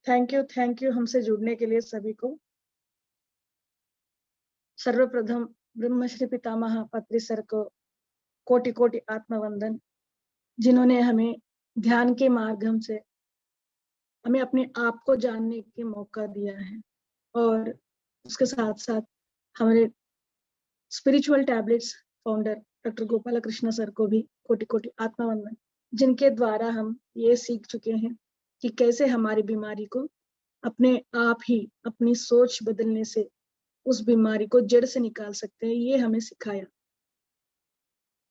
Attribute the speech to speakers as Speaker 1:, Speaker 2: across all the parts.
Speaker 1: Thank you हमसे जुड़ने के लिए सभी को। सर्वप्रथम ब्रह्मश्री पितामह पत्री सर को कोटि कोटि आत्मवंदन, जिन्होंने हमें ध्यान के माध्यम से हमें अपने आप को जानने के मौका दिया है। और उसके साथ साथ हमारे spiritual tablets founder doctor Gopal Krishna sir को भी कोटि कोटि आत्मवंदन, जिनके द्वारा हम ये सीख चुके हैं कि कैसे हमारी बीमारी को अपने आप ही अपनी सोच बदलने से उस बीमारी को जड़ से निकाल सकते हैं, ये हमें सिखाया।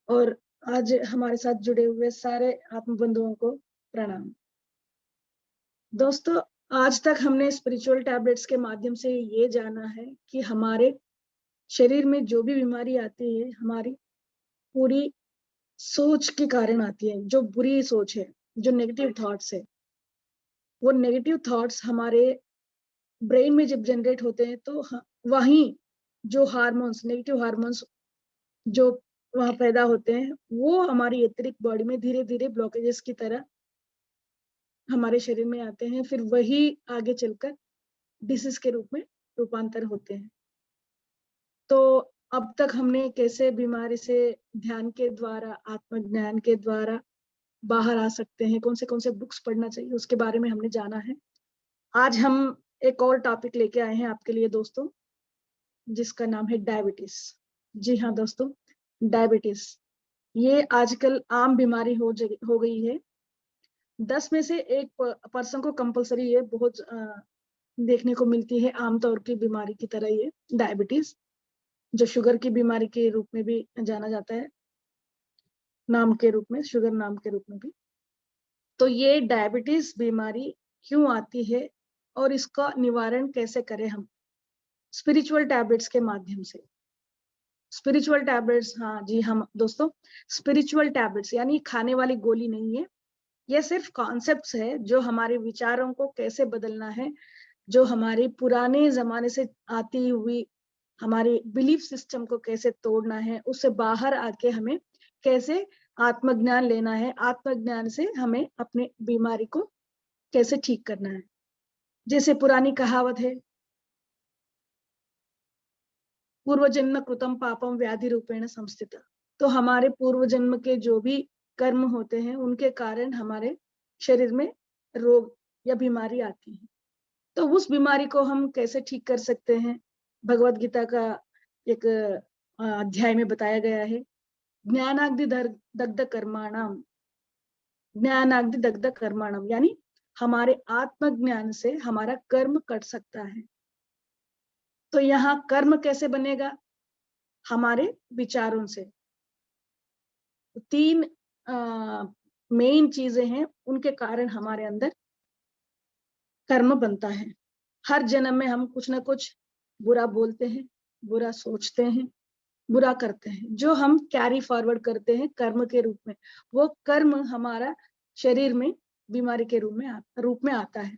Speaker 1: और आज हमारे साथ जुड़े हुए सारे आत्मबंधुओं को प्रणाम। दोस्तों, आज तक हमने स्पिरिचुअल टैबलेट्स के माध्यम से ये जाना है कि हमारे शरीर में जो भी बीमारी आती है, हमारी पूरी सोच के कारण आती है। जो बुरी सोच है, जो नेगेटिव थॉट्स है, वो नेगेटिव थॉट्स हमारे ब्रेन में जब जनरेट होते हैं तो वहीं जो हार्मोन्स, नेगेटिव हार्मोन्स जो वहां पैदा होते हैं, वो हमारी अतिरिक्त बॉडी में धीरे धीरे ब्लॉकेजेस की तरह हमारे शरीर में आते हैं। फिर वही आगे चलकर डिसीज के रूप में रूपांतर होते हैं। तो अब तक हमने कैसे बीमारी से ध्यान के द्वारा, आत्मज्ञान के द्वारा बाहर आ सकते हैं, कौन से बुक्स पढ़ना चाहिए, उसके बारे में हमने जाना है। आज हम एक और टॉपिक लेके आए हैं आपके लिए दोस्तों, जिसका नाम है डायबिटीज। जी हाँ दोस्तों, डायबिटीज ये आजकल आम बीमारी हो गई है। 10 में से एक पर्सन को कंपलसरी ये बहुत देखने को मिलती है आमतौर की बीमारी की तरह, ये डायबिटीज, जो शुगर की बीमारी के रूप में भी जाना जाता है, नाम के रूप में, शुगर नाम के रूप में भी। तो ये डायबिटीज बीमारी क्यों आती है और इसका निवारण कैसे करें हम स्पिरिचुअल टैबलेट्स के माध्यम से। स्पिरिचुअल टैबलेट्स, हाँ जी हम दोस्तों, स्पिरिचुअल टैबलेट्स यानी खाने वाली गोली नहीं है, ये सिर्फ कॉन्सेप्ट्स है जो हमारे विचारों को कैसे बदलना है, जो हमारे पुराने जमाने से आती हुई हमारी बिलीफ सिस्टम को कैसे तोड़ना है, उससे बाहर आके हमें कैसे आत्मज्ञान लेना है, आत्मज्ञान से हमें अपने बीमारी को कैसे ठीक करना है। जैसे पुरानी कहावत है, पूर्व जन्म कृतम पापम व्याधि रूपेण संस्थित। तो हमारे पूर्व जन्म के जो भी कर्म होते हैं, उनके कारण हमारे शरीर में रोग या बीमारी आती है। तो उस बीमारी को हम कैसे ठीक कर सकते हैं, भगवत गीता का एक अध्याय में बताया गया है। ज्ञानाग्नि दग्ध कर्माणम, ज्ञानाग्नि दग्ध कर्माणम यानी हमारे आत्मज्ञान से हमारा कर्म कट सकता है। तो यहाँ कर्म कैसे बनेगा? हमारे विचारों से। 3 मेन चीजें हैं, उनके कारण हमारे अंदर कर्म बनता है। हर जन्म में हम कुछ ना कुछ बुरा बोलते हैं, बुरा सोचते हैं, बुरा करते हैं, जो हम कैरी फॉरवर्ड करते हैं कर्म के रूप में। वो कर्म हमारा शरीर में बीमारी के रूप में आता है।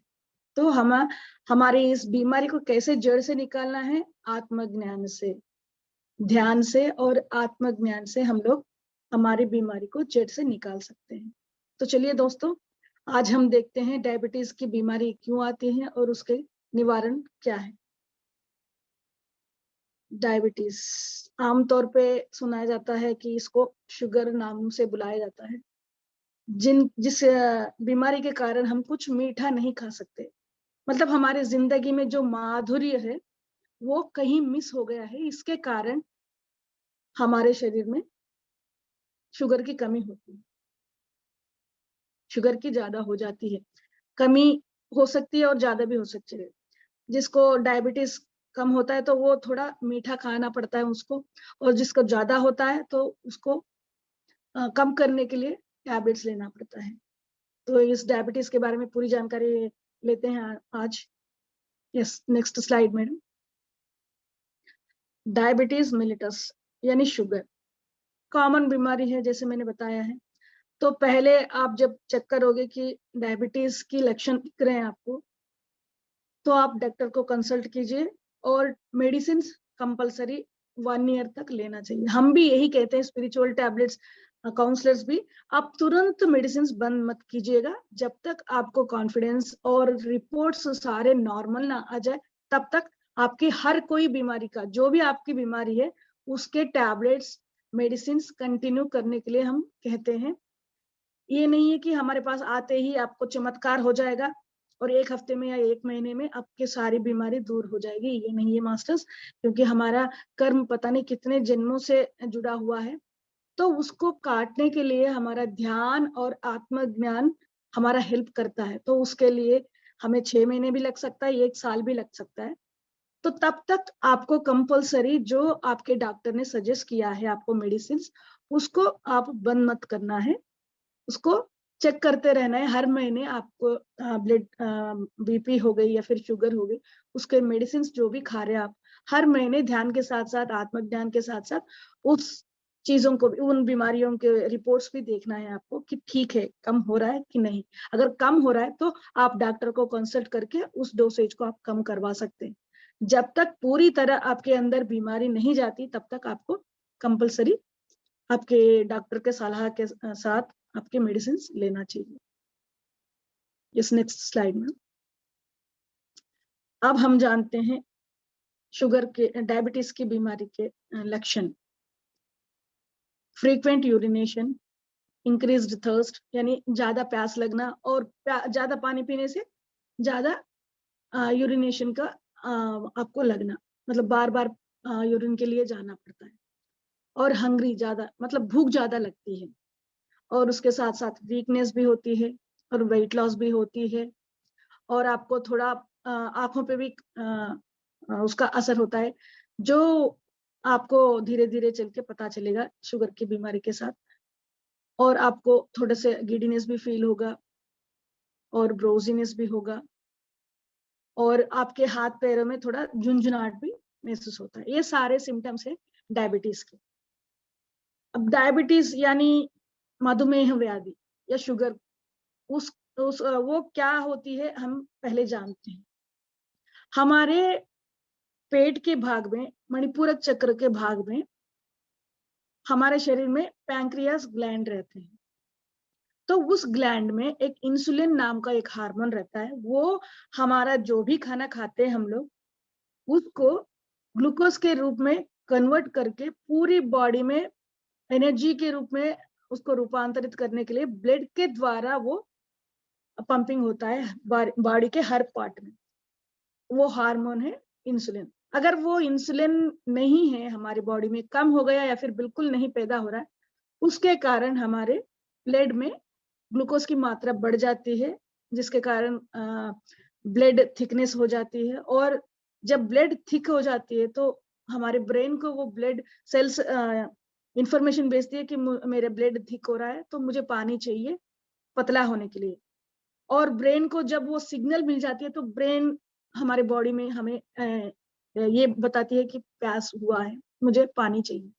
Speaker 1: तो हमारी इस बीमारी को कैसे जड़ से निकालना है? आत्मज्ञान से, ध्यान से और आत्मज्ञान से हम लोग हमारी बीमारी को जड़ से निकाल सकते हैं। तो चलिए दोस्तों, आज हम देखते हैं डायबिटीज की बीमारी क्यों आती है और उसके निवारण क्या है। डायबिटीज आमतौर पे सुनाया जाता है कि इसको शुगर नाम से बुलाया जाता है। जिस बीमारी के कारण हम कुछ मीठा नहीं खा सकते, मतलब हमारे जिंदगी में जो माधुर्य है वो कहीं मिस हो गया है। इसके कारण हमारे शरीर में शुगर की कमी होती है, शुगर की ज्यादा हो जाती है। कमी हो सकती है और ज्यादा भी हो सकती है। जिसको डायबिटीज कम होता है तो वो थोड़ा मीठा खाना पड़ता है उसको, और जिसको ज्यादा होता है तो उसको कम करने के लिए टैबलेट्स लेना पड़ता है। तो इस डायबिटीज के बारे में पूरी जानकारी लेते हैं आज। Yes, next slide madam. Diabetes मिलिटस यानी शुगर कॉमन बीमारी है, जैसे मैंने बताया है। तो पहले आप जब चेक करोगे कि डायबिटीज की लक्षण दिख रहे हैं आपको, तो आप डॉक्टर को कंसल्ट कीजिए और मेडिसिन कंपलसरी 1 ईयर तक लेना चाहिए। हम भी यही कहते हैं, स्पिरिचुअल टैबलेट्स काउंसलर्स भी, आप तुरंत मेडिसिन बंद मत कीजिएगा जब तक आपको कॉन्फिडेंस और रिपोर्ट्स सारे नॉर्मल ना आ जाए। तब तक आपकी हर कोई बीमारी का, जो भी आपकी बीमारी है, उसके टैबलेट्स मेडिसिन कंटिन्यू करने के लिए हम कहते हैं। ये नहीं है कि हमारे पास आते ही आपको चमत्कार हो जाएगा और 1 हफ्ते में या 1 महीने में आपकी सारी बीमारी दूर हो जाएगी, ये नहीं है मास्टर्स। क्योंकि हमारा कर्म पता नहीं कितने जन्मों से जुड़ा हुआ है, तो उसको काटने के लिए हमारा ध्यान और आत्मज्ञान हमारा हेल्प करता है। तो उसके लिए हमें 6 महीने भी लग सकता है, 1 साल भी लग सकता है। तो तब तक आपको कंपल्सरी जो आपके डॉक्टर ने सजेस्ट किया है आपको मेडिसिन, उसको आप बंद मत करना है, उसको चेक करते रहना है। हर महीने आपको ब्लड बीपी हो गई या फिर शुगर हो गई, उसके मेडिसिन जो भी खा रहे हैं आप, हर महीने ध्यान के साथ साथ, आत्मज्ञान के साथ साथ उस चीजों को भी, उन बीमारियों के रिपोर्ट्स भी देखना है आपको कि ठीक है, कम हो रहा है कि नहीं। अगर कम हो रहा है तो आप डॉक्टर को कंसल्ट करके उस डोसेज को आप कम करवा सकते हैं। जब तक पूरी तरह आपके अंदर बीमारी नहीं जाती, तब तक आपको कंपल्सरी आपके डॉक्टर के सलाह के साथ आपके मेडिसिन लेना चाहिए। इस नेक्स्ट स्लाइड में अब हम जानते हैं शुगर के, डायबिटीज की बीमारी के लक्षण। फ्रीक्वेंट यूरिनेशन, इंक्रीज्ड थर्स्ट, यानी ज्यादा प्यास लगना और ज्यादा पानी पीने से ज्यादा यूरिनेशन का आपको लगना, मतलब बार बार यूरिन के लिए जाना पड़ता है। और हंग्री, ज्यादा मतलब भूख ज्यादा लगती है। और उसके साथ साथ वीकनेस भी होती है और वेट लॉस भी होती है। और आपको थोड़ा आंखों पे भी उसका असर होता है, जो आपको धीरे धीरे चल के पता चलेगा शुगर की बीमारी के साथ। और आपको थोड़े से गिडीनेस भी फील होगा और ब्रोजीनेस भी होगा, और आपके हाथ पैरों में थोड़ा झुंझुनाहट भी महसूस होता है। ये सारे सिम्टम्स है डायबिटीज के। अब डायबिटीज यानी मधुमेह व्याधि या शुगर, उस वो क्या होती है हम पहले जानते हैं। हमारे पेट के भाग में, मणिपूरक चक्र के भाग में, हमारे शरीर में पैंक्रियास ग्लैंड रहते हैं। तो उस ग्लैंड में एक इंसुलिन नाम का एक हार्मोन रहता है। वो हमारा जो भी खाना खाते हैं हम लोग, उसको ग्लूकोज के रूप में कन्वर्ट करके पूरी बॉडी में एनर्जी के रूप में उसको रूपांतरित करने के लिए ब्लड के द्वारा वो पंपिंग होता है बॉडी के हर पार्ट में। वो हार्मोन है इंसुलिन। अगर वो इंसुलिन नहीं है हमारी बॉडी में, कम हो गया या फिर बिल्कुल नहीं पैदा हो रहा है, उसके कारण हमारे ब्लड में ग्लूकोज की मात्रा बढ़ जाती है, जिसके कारण ब्लड थिकनेस हो जाती है। और जब ब्लड थिक हो जाती है तो हमारे ब्रेन को वो ब्लड सेल्स इंफॉर्मेशन भेजती है कि मेरे ब्लड थिक हो रहा है, तो मुझे पानी चाहिए पतला होने के लिए। और ब्रेन को जब वो सिग्नल मिल जाती है तो ब्रेन हमारे बॉडी में हमें ये बताती है कि प्यास हुआ है, मुझे पानी चाहिए।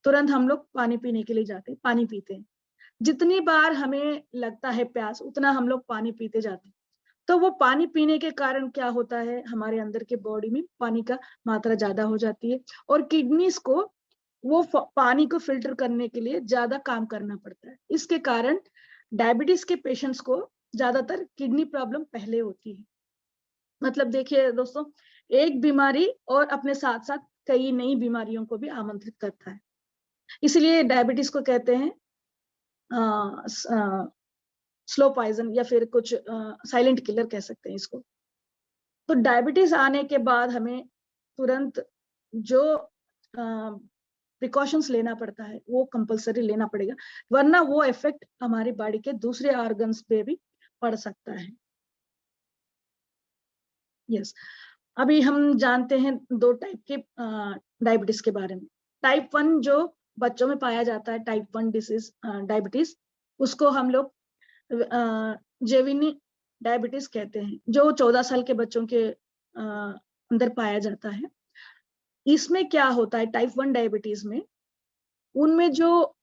Speaker 1: तुरंत हम लोग पानी पीने के लिए जाते हैं, पानी पीते हैं। जितनी बार हमें लगता है प्यास, उतना हम लोग पानी पीते जाते हैं। तो वो पानी पीने के कारण क्या होता है, हमारे अंदर के बॉडी में पानी का मात्रा ज्यादा हो जाती है और किडनीज को वो पानी को फिल्टर करने के लिए ज्यादा काम करना पड़ता है। इसके कारण डायबिटीज के पेशेंट्स को ज्यादातर किडनी प्रॉब्लम पहले होती है। मतलब देखिए दोस्तों, एक बीमारी और अपने साथ साथ कई नई बीमारियों को भी आमंत्रित करता है। इसलिए डायबिटीज को कहते हैं स्लो पॉइजन या फिर कुछ साइलेंट किलर कह सकते हैं इसको। तो डायबिटीज आने के बाद हमें तुरंत जो प्रिकॉशंस लेना पड़ता है वो कंपलसरी लेना पड़ेगा, वरना वो इफेक्ट हमारी बॉडी के दूसरे ऑर्गन्स पे भी पड़ सकता है। यस, अभी हम जानते हैं 2 टाइप के डायबिटीज के बारे में। टाइप 1 जो बच्चों में पाया जाता है, टाइप 1 डिसीज डायबिटीज, उसको हम लोग जेविनी डायबिटीज कहते हैं, जो 14 साल के बच्चों के अंदर पाया जाता है। इसमें क्या होता है, टाइप 1 डायबिटीज में उनमें जो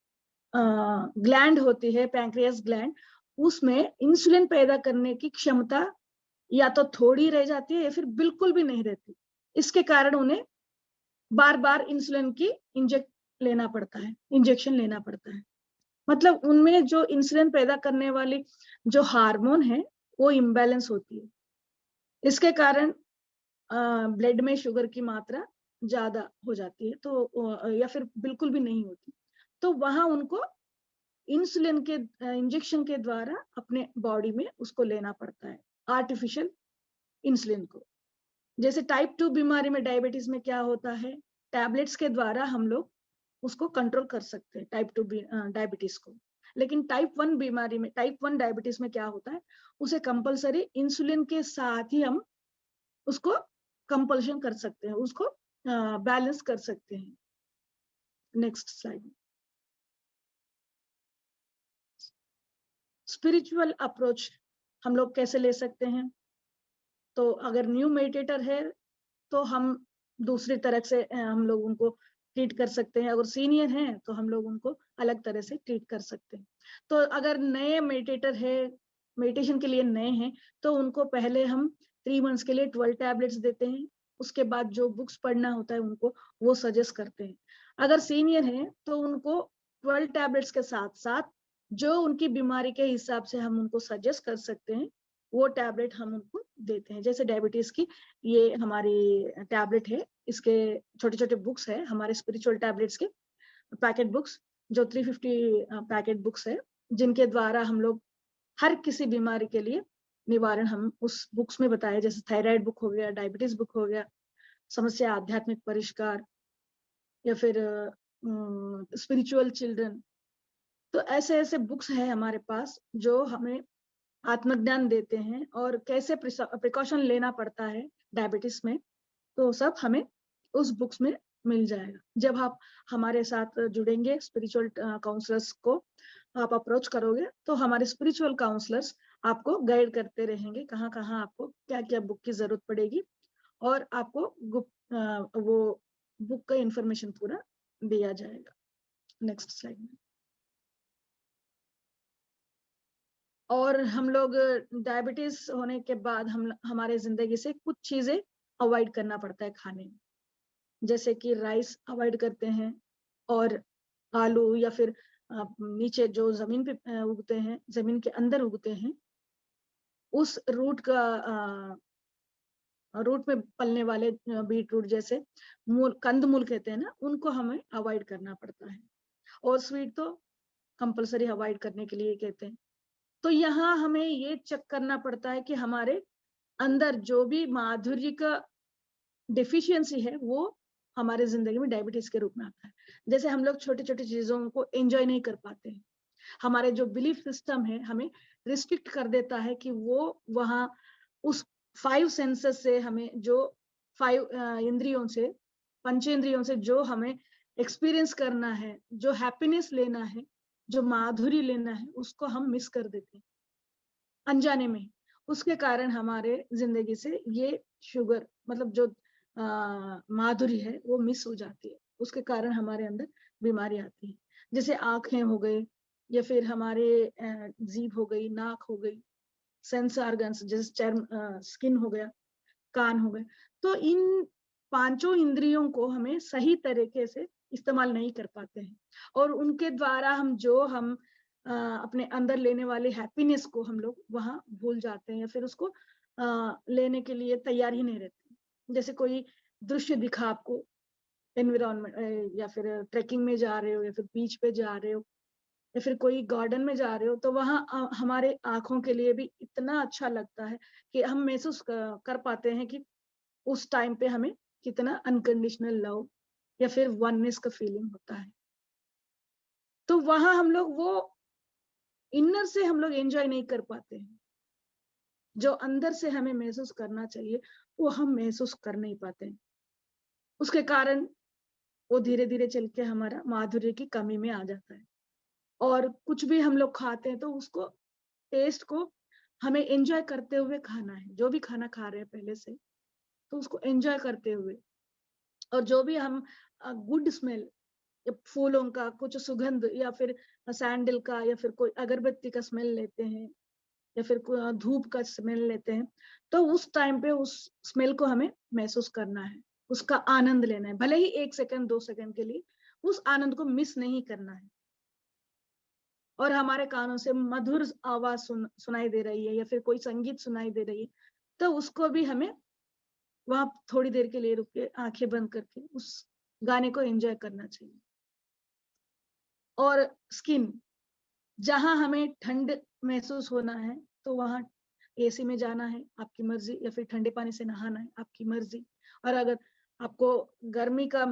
Speaker 1: ग्लैंड होती है, पैंक्रियास ग्लैंड, उसमें इंसुलिन पैदा करने की क्षमता या तो थोड़ी रह जाती है या फिर बिल्कुल भी नहीं रहती। इसके कारण उन्हें बार बार इंसुलिन की इंजेक्शन लेना पड़ता है। मतलब उनमें जो इंसुलिन पैदा करने वाली जो हार्मोन है वो इम्बैलेंस होती है। इसके कारण ब्लड में शुगर की मात्रा ज्यादा हो जाती है, तो या फिर बिल्कुल भी नहीं होती। तो वहां उनको इंसुलिन के इंजेक्शन के द्वारा अपने बॉडी में उसको लेना पड़ता है, आर्टिफिशियल इंसुलिन को। जैसे टाइप 2 बीमारी में, डायबिटीज में क्या होता है, टैबलेट्स के द्वारा हम लोग उसको कंट्रोल कर सकते हैं टाइप 2 डायबिटीज को। लेकिन टाइप 1 बीमारी में, टाइप 1 डायबिटीज में क्या होता है, उसे कंपलसरी इंसुलिन के साथ ही हम उसको कंपल्शन कर सकते हैं, उसको बैलेंस कर सकते हैं। Next slide. स्पिरिचुअल अप्रोच हम लोग कैसे ले सकते हैं? तो अगर न्यू मेडिटेटर है तो हम दूसरी तरह से हम लोग उनको ट्रीट कर सकते हैं। अगर सीनियर हैं तो हम लोग उनको अलग तरह से ट्रीट कर सकते हैं। तो अगर नए मेडिटेटर है, मेडिटेशन के लिए नए हैं, तो उनको पहले हम 3 मंथ्स के लिए 12 टैबलेट्स देते हैं। उसके बाद जो बुक्स पढ़ना होता है उनको वो सजेस्ट करते हैं। अगर सीनियर है तो उनको 12 टैबलेट्स के साथ साथ जो उनकी बीमारी के हिसाब से हम उनको सजेस्ट कर सकते हैं वो टैबलेट हम उनको देते हैं। जैसे डायबिटीज की ये हमारी टैबलेट है, इसके छोटे छोटे बुक्स है हमारे स्पिरिचुअल टैबलेट्स के पैकेट बुक्स, जो 350 पैकेट बुक्स है, जिनके द्वारा हम लोग हर किसी बीमारी के लिए निवारण हम उस बुक्स में बताए। जैसे थायराइड बुक हो गया, डायबिटीज बुक हो गया, समस्या आध्यात्मिक परिष्कार, या फिर स्पिरिचुअल चिल्ड्रन। तो ऐसे ऐसे बुक्स है हमारे पास जो हमें आत्मज्ञान देते हैं और कैसे प्रिकॉशन लेना पड़ता है डायबिटीज में, तो सब हमें उस बुक्स में मिल जाएगा। जब आप हमारे साथ जुड़ेंगे, स्पिरिचुअल काउंसलर्स को आप अप्रोच करोगे, तो हमारे स्पिरिचुअल काउंसलर्स आपको गाइड करते रहेंगे कहाँ कहाँ आपको क्या क्या बुक की जरूरत पड़ेगी, और आपको वो बुक का इंफॉर्मेशन पूरा दिया जाएगा। नेक्स्ट स्लाइड में। और हम लोग डायबिटीज होने के बाद हम हमारे जिंदगी से कुछ चीजें अवॉइड करना पड़ता है खाने में। जैसे कि राइस अवॉइड करते हैं, और आलू या फिर नीचे जो जमीन पे उगते हैं, जमीन के अंदर उगते हैं, उस रूट में पलने वाले बीट रूट जैसे मूल, कंद मूल कहते हैं ना, उनको हमें अवॉइड करना पड़ता है। और स्वीट तो कंपलसरी अवॉइड करने के लिए कहते हैं। तो यहाँ हमें ये चेक करना पड़ता है कि हमारे अंदर जो भी माधुर्य का डिफिशियंसी है वो हमारे जिंदगी में डायबिटीज के रूप में आता है। जैसे हम लोग छोटी छोटी चीजों को एंजॉय नहीं कर पाते हैं, हमारे जो बिलीफ सिस्टम है हमें रिस्ट्रिक्ट कर देता है कि वो वहाँ उस 5 सेंसेस से हमें जो 5 इंद्रियों से, पंचेंद्रियों से जो हमें एक्सपीरियंस करना है, जो हैप्पीनेस लेना है, जो माधुरी लेना है, उसको हम मिस कर देते हैं अनजाने में। उसके कारण हमारे जिंदगी से ये शुगर, मतलब जो माधुरी है वो मिस हो जाती है। उसके कारण हमारे अंदर बीमारी आती है। जैसे आंखें हो गई, या फिर हमारे जीभ हो गई, नाक हो गई, सेंस ऑर्गन्स जैसे चर्म, स्किन हो गया, कान हो गए। तो इन पांचों इंद्रियों को हमें सही तरीके से इस्तेमाल नहीं कर पाते हैं, और उनके द्वारा हम अपने अंदर लेने वाले हैप्पीनेस को हम लोग वहां भूल जाते हैं, या फिर उसको लेने के लिए तैयार ही नहीं रहते। जैसे कोई दृश्य दिखा आपको एनवायरमेंट, या फिर ट्रेकिंग में जा रहे हो, या फिर बीच पे जा रहे हो, या फिर कोई गार्डन में जा रहे हो, तो वहां हमारे आंखों के लिए भी इतना अच्छा लगता है कि हम महसूस कर पाते हैं कि उस टाइम पे हमें कितना अनकंडीशनल लव या फिर वननेस का फीलिंग होता है। तो वहां हम लोग वो इनर से हम लोग एंजॉय नहीं कर पाते हैं। जो अंदर से हमें महसूस करना चाहिए वो हम महसूस कर नहीं पाते हैं। उसके कारण वो धीरे धीरे चल के हमारा माधुर्य की कमी में आ जाता है। और कुछ भी हम लोग खाते हैं तो उसको, टेस्ट को हमें एंजॉय करते हुए खाना है। जो भी खाना खा रहे हैं पहले से, तो उसको एंजॉय करते हुए, और जो भी हम गुड स्मेल, फूलों का कुछ सुगंध, या फिर सैंडल का, या फिर कोई अगरबत्ती का स्मेल लेते हैं, या फिर धूप का स्मेल लेते हैं, तो उस टाइम पे उस स्मेल को हमें महसूस करना है, उसका आनंद लेना है। भले ही 1 सेकंड 2 सेकंड के लिए उस आनंद को मिस नहीं करना है। और हमारे कानों से मधुर आवाज सुनाई दे रही है या फिर कोई संगीत सुनाई दे रही है, तो उसको भी हमें वहां थोड़ी देर के लिए रुक के आंखें बंद करके उस गाने को एंजॉय करना चाहिए। और स्किन, जहां हमें ठंड महसूस होना है तो वहां एसी में जाना है, आपकी मर्जी, या फिर ठंडे पानी से नहाना है, आपकी मर्जी। और अगर आपको गर्मी का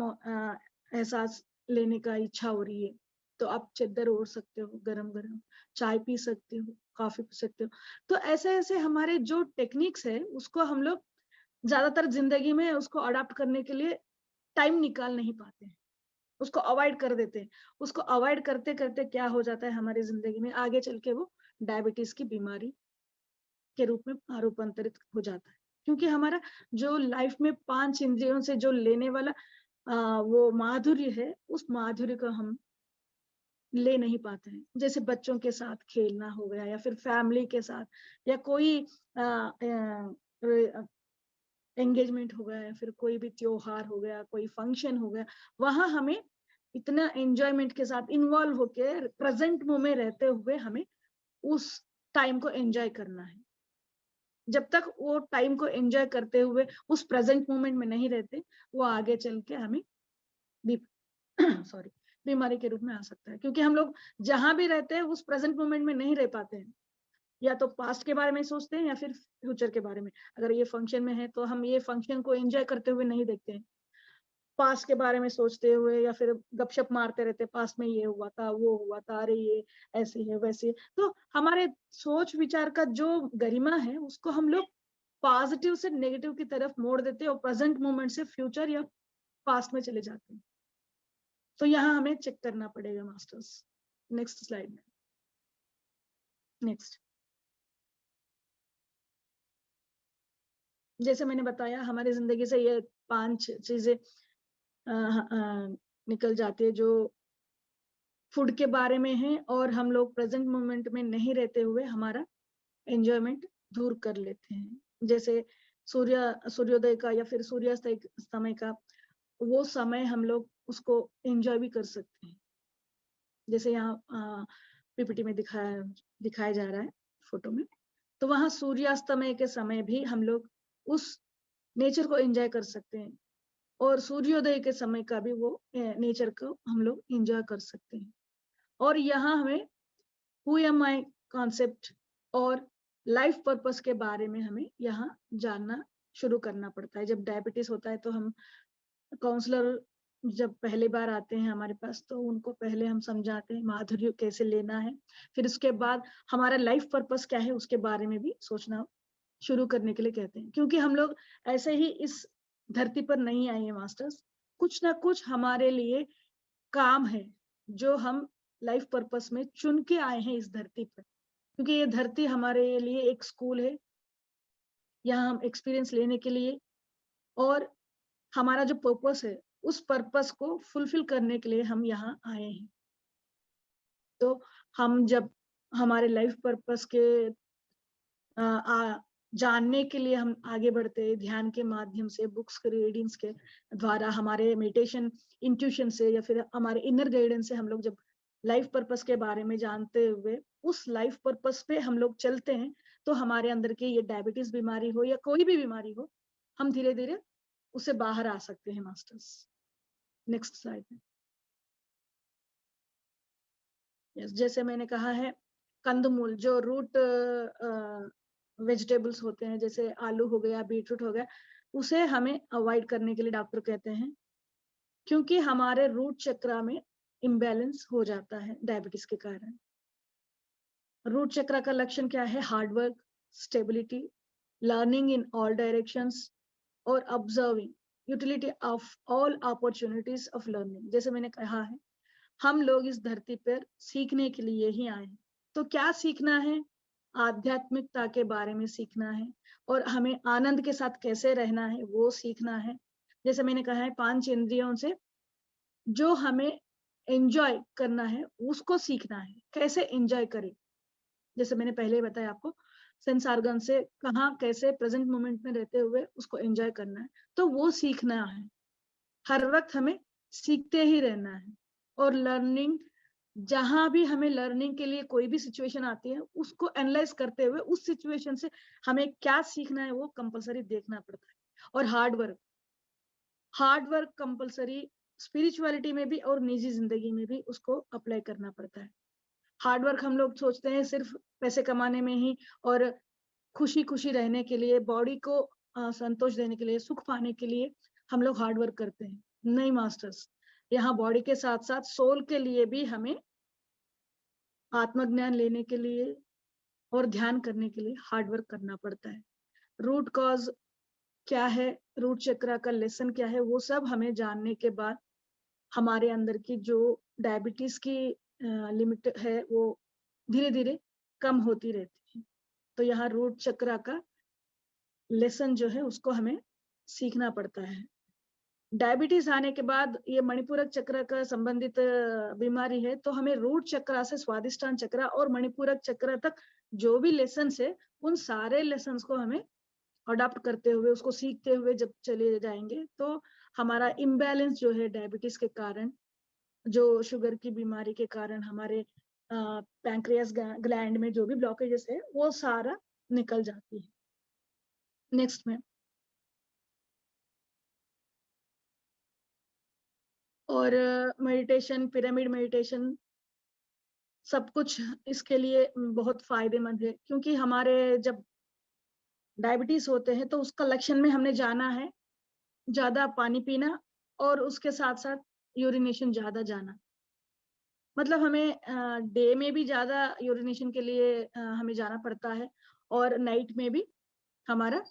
Speaker 1: एहसास लेने का इच्छा हो रही है तो आप चद्दर ओढ़ सकते हो, गरम गरम चाय पी सकते हो, कॉफी पी सकते हो। तो ऐसे ऐसे हमारे जो टेक्निक्स है उसको हम लोग ज्यादातर जिंदगी में उसको अडॉप्ट करने के लिए टाइम निकाल नहीं पाते हैं, उसको अवॉइड कर देते हैं। उसको अवॉइड करते करते क्या हो जाता है हमारी जिंदगी में, आगे चल के वो डायबिटीज की बीमारी के रूप में रूपांतरित हो जाता है। क्योंकि हमारा जो लाइफ में 5 इंद्रियों से जो लेने वाला वो माधुर्य है, उस माधुर्य को हम ले नहीं पाते हैं। जैसे बच्चों के साथ खेलना हो गया, या फिर फैमिली के साथ, या कोई एंगेजमेंट हो गया, या फिर कोई भी त्योहार हो गया, कोई फंक्शन हो गया, वहां हमें इतना एंजॉयमेंट के साथ इन्वॉल्व होके प्रेजेंट में रहते हुए हमें उस टाइम को एंजॉय करना है। जब तक वो टाइम को एंजॉय करते हुए उस प्रेजेंट मोमेंट में नहीं रहते, वो आगे चल के हमें सॉरी बीमारी के रूप में आ सकता है। क्योंकि हम लोग जहां भी रहते हैं उस प्रेजेंट मोमेंट में नहीं रह पाते हैं, या तो पास्ट के बारे में सोचते हैं या फिर फ्यूचर के बारे में। अगर ये फंक्शन में है तो हम ये फंक्शन को एंजॉय करते हुए नहीं देखते हैं, पास्ट के बारे में सोचते हुए या फिर गपशप मारते रहते, पास्ट में ये हुआ था, वो हुआ था, अरे ये ऐसे है वैसे है। तो हमारे सोच विचार का जो गरिमा है उसको हम लोग पॉजिटिव से नेगेटिव की तरफ मोड़ देते हैं और प्रेजेंट मोमेंट से फ्यूचर या पास्ट में चले जाते हैं। तो यहाँ हमें चेक करना पड़ेगा मास्टर्स। नेक्स्ट स्लाइड में, नेक्स्ट। जैसे मैंने बताया हमारी जिंदगी से ये 5 चीजें निकल जाती है जो फूड के बारे में है, और हम लोग प्रेजेंट मोमेंट में नहीं रहते हुए हमारा एंजॉयमेंट दूर कर लेते हैं। जैसे सूर्योदय का या फिर सूर्यास्त समय का वो समय हम लोग उसको एंजॉय भी कर सकते हैं। जैसे यहाँ पीपीटी में दिखाया जा रहा है फोटो में, तो वहां सूर्यास्तमय के समय भी हम लोग उस नेचर को एंजॉय कर सकते हैं, और सूर्योदय के समय का भी वो नेचर को हम लोग एंजॉय कर सकते हैं। और यहाँ हमें हु एम आई कॉन्सेप्ट और लाइफ पर्पस के बारे में हमें यहाँ जानना शुरू करना पड़ता है। जब डायबिटीज होता है तो हम काउंसलर जब पहली बार आते हैं हमारे पास तो उनको पहले हम समझाते हैं माधुर्य कैसे लेना है, फिर उसके बाद हमारा लाइफ पर्पस क्या है उसके बारे में भी सोचना शुरू करने के लिए कहते हैं। क्योंकि हम लोग ऐसे ही इस धरती पर नहीं आए हैं मास्टर्स, कुछ ना कुछ हमारे लिए काम है जो हम लाइफ पर्पस में चुन के आए हैं इस धरती पर। क्योंकि ये धरती हमारे लिए एक स्कूल है, यहाँ हम एक्सपीरियंस लेने के लिए, और हमारा जो पर्पस है उस पर्पस को फुलफिल करने के लिए हम यहाँ आए हैं। तो हम जब हमारे लाइफ पर्पस के जानने के लिए हम आगे बढ़ते हैं, ध्यान के माध्यम से, बुक्स के रीडिंग्स के द्वारा, हमारे मेडिटेशन इंट्यूशन से, या फिर हमारे इनर गाइडेंस से हम लोग जब लाइफ पर्पस के बारे में जानते हुए उस लाइफ पर्पस पे हम लोग चलते हैं, तो हमारे अंदर की ये डायबिटीज बीमारी हो या कोई भी बीमारी हो, हम धीरे धीरे उससे बाहर आ सकते हैं मास्टर्स। नेक्स्ट स्लाइड में। यस, जैसे मैंने कहा है, कंदमूल जो रूट वेजिटेबल्स होते हैं, जैसे आलू हो गया, बीटरूट हो गया, उसे हमें अवॉइड करने के लिए डॉक्टर कहते हैं। क्योंकि हमारे रूट चक्र में इम्बैलेंस हो जाता है डायबिटीज के कारण। रूट चक्र का लक्षण क्या है? Hard work, stability, learning in all directions, और observing utility of all opportunities of learning. जैसे मैंने कहा है, हम लोग इस धरती पर सीखने के लिए ही आए हैं। तो क्या सीखना है? आध्यात्मिकता के बारे में सीखना है, और हमें आनंद के साथ कैसे रहना है वो सीखना है। जैसे मैंने कहा है, 5 इंद्रियों से जो हमें एंजॉय करना है उसको सीखना है, कैसे एंजॉय करें। जैसे मैंने पहले ही बताया आपको, सेंस ऑर्गन से कहाँ कैसे प्रेजेंट मोमेंट में रहते हुए उसको एंजॉय करना है, तो वो सीखना है। हर वक्त हमें सीखते ही रहना है। और लर्निंग जहां भी हमें लर्निंग के लिए कोई भी सिचुएशन आती है, उसको एनालाइज करते हुए उस सिचुएशन से हमें क्या सीखना है वो कंपलसरी देखना पड़ता है। और हार्ड वर्क कंपलसरी स्पिरिचुअलिटी में भी और निजी जिंदगी में भी उसको अप्लाई करना पड़ता है। हार्ड वर्क हम लोग सोचते हैं सिर्फ पैसे कमाने में ही और खुशी खुशी रहने के लिए, बॉडी को संतोष देने के लिए, सुख पाने के लिए हम लोग हार्ड वर्क करते हैं। नहीं मास्टर्स, यहाँ बॉडी के साथ साथ सोल के लिए भी हमें आत्मज्ञान लेने के लिए और ध्यान करने के लिए हार्ड वर्क करना पड़ता है। रूट कॉज क्या है, रूट चक्र का लेसन क्या है, वो सब हमें जानने के बाद हमारे अंदर की जो डायबिटीज की लिमिट है वो धीरे धीरे कम होती रहती है। तो यहाँ रूट चक्र का लेसन जो है उसको हमें सीखना पड़ता है। डायबिटीज आने के बाद ये मणिपूरक चक्र का संबंधित बीमारी है, तो हमें रूट चक्र से स्वादिष्टान चक्र और मणिपूरक चक्र तक जो भी लेसन है, उन सारे लेसन को हमें अडॉप्ट करते हुए, उसको सीखते हुए जब चले जाएंगे तो हमारा इम्बैलेंस जो है डायबिटीज के कारण, जो शुगर की बीमारी के कारण हमारे पैंक्रियास ग्लैंड में जो भी ब्लॉकेजेस है वो सारा निकल जाती है। नेक्स्ट में और मेडिटेशन, पिरामिड मेडिटेशन, सब कुछ इसके लिए बहुत फायदेमंद है। क्योंकि हमारे जब डायबिटीज होते हैं तो उसका लक्षण में हमने जाना है ज्यादा पानी पीना और उसके साथ साथ यूरिनेशन ज्यादा जाना। मतलब हमें डे में भी ज्यादा यूरिनेशन के लिए हमें जाना पड़ता है और नाइट में भी हमारा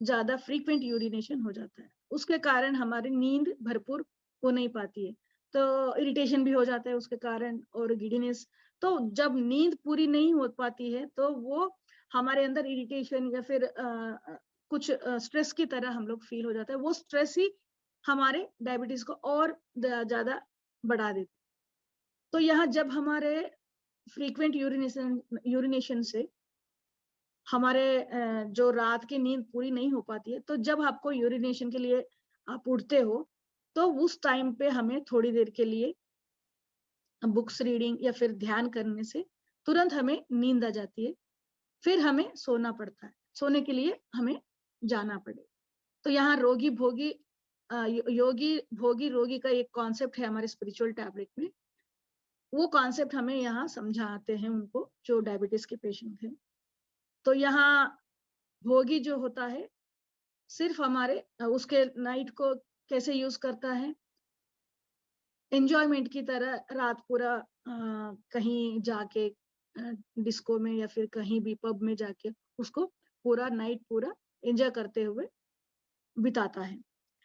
Speaker 1: ज्यादा फ्रीक्वेंट यूरिनेशन हो जाता है। उसके कारण हमारी नींद भरपूर हो नहीं पाती है, तो इरिटेशन भी हो जाता है उसके कारण और गिडीनेस। तो जब नींद पूरी नहीं हो पाती है तो वो हमारे अंदर इरिटेशन या फिर कुछ स्ट्रेस की तरह हम लोग फील हो जाता है। वो स्ट्रेस ही हमारे डायबिटीज को और ज्यादा बढ़ा देती। तो यहाँ जब हमारे फ्रीक्वेंट यूरिनेशन से हमारे जो रात की नींद पूरी नहीं हो पाती है, तो जब आपको यूरिनेशन के लिए आप उठते हो तो उस टाइम पे हमें थोड़ी देर के लिए बुक्स रीडिंग या फिर ध्यान करने से तुरंत हमें नींद आ जाती है। फिर हमें सोना पड़ता है, सोने के लिए हमें जाना पड़े। तो यहाँ रोगी भोगी योगी भोगी रोगी का एक कॉन्सेप्ट है हमारे स्पिरिचुअल टैबलेट में। वो कॉन्सेप्ट हमें यहाँ समझाते हैं उनको जो डायबिटीज के पेशेंट हैं। तो यहाँ भोगी जो होता है सिर्फ हमारे उसके नाइट को कैसे यूज करता है, एंजॉयमेंट की तरह रात पूरा कहीं जाके डिस्को में या फिर कहीं भी पब में जाके उसको पूरा नाइट पूरा एंजॉय करते हुए बिताता है।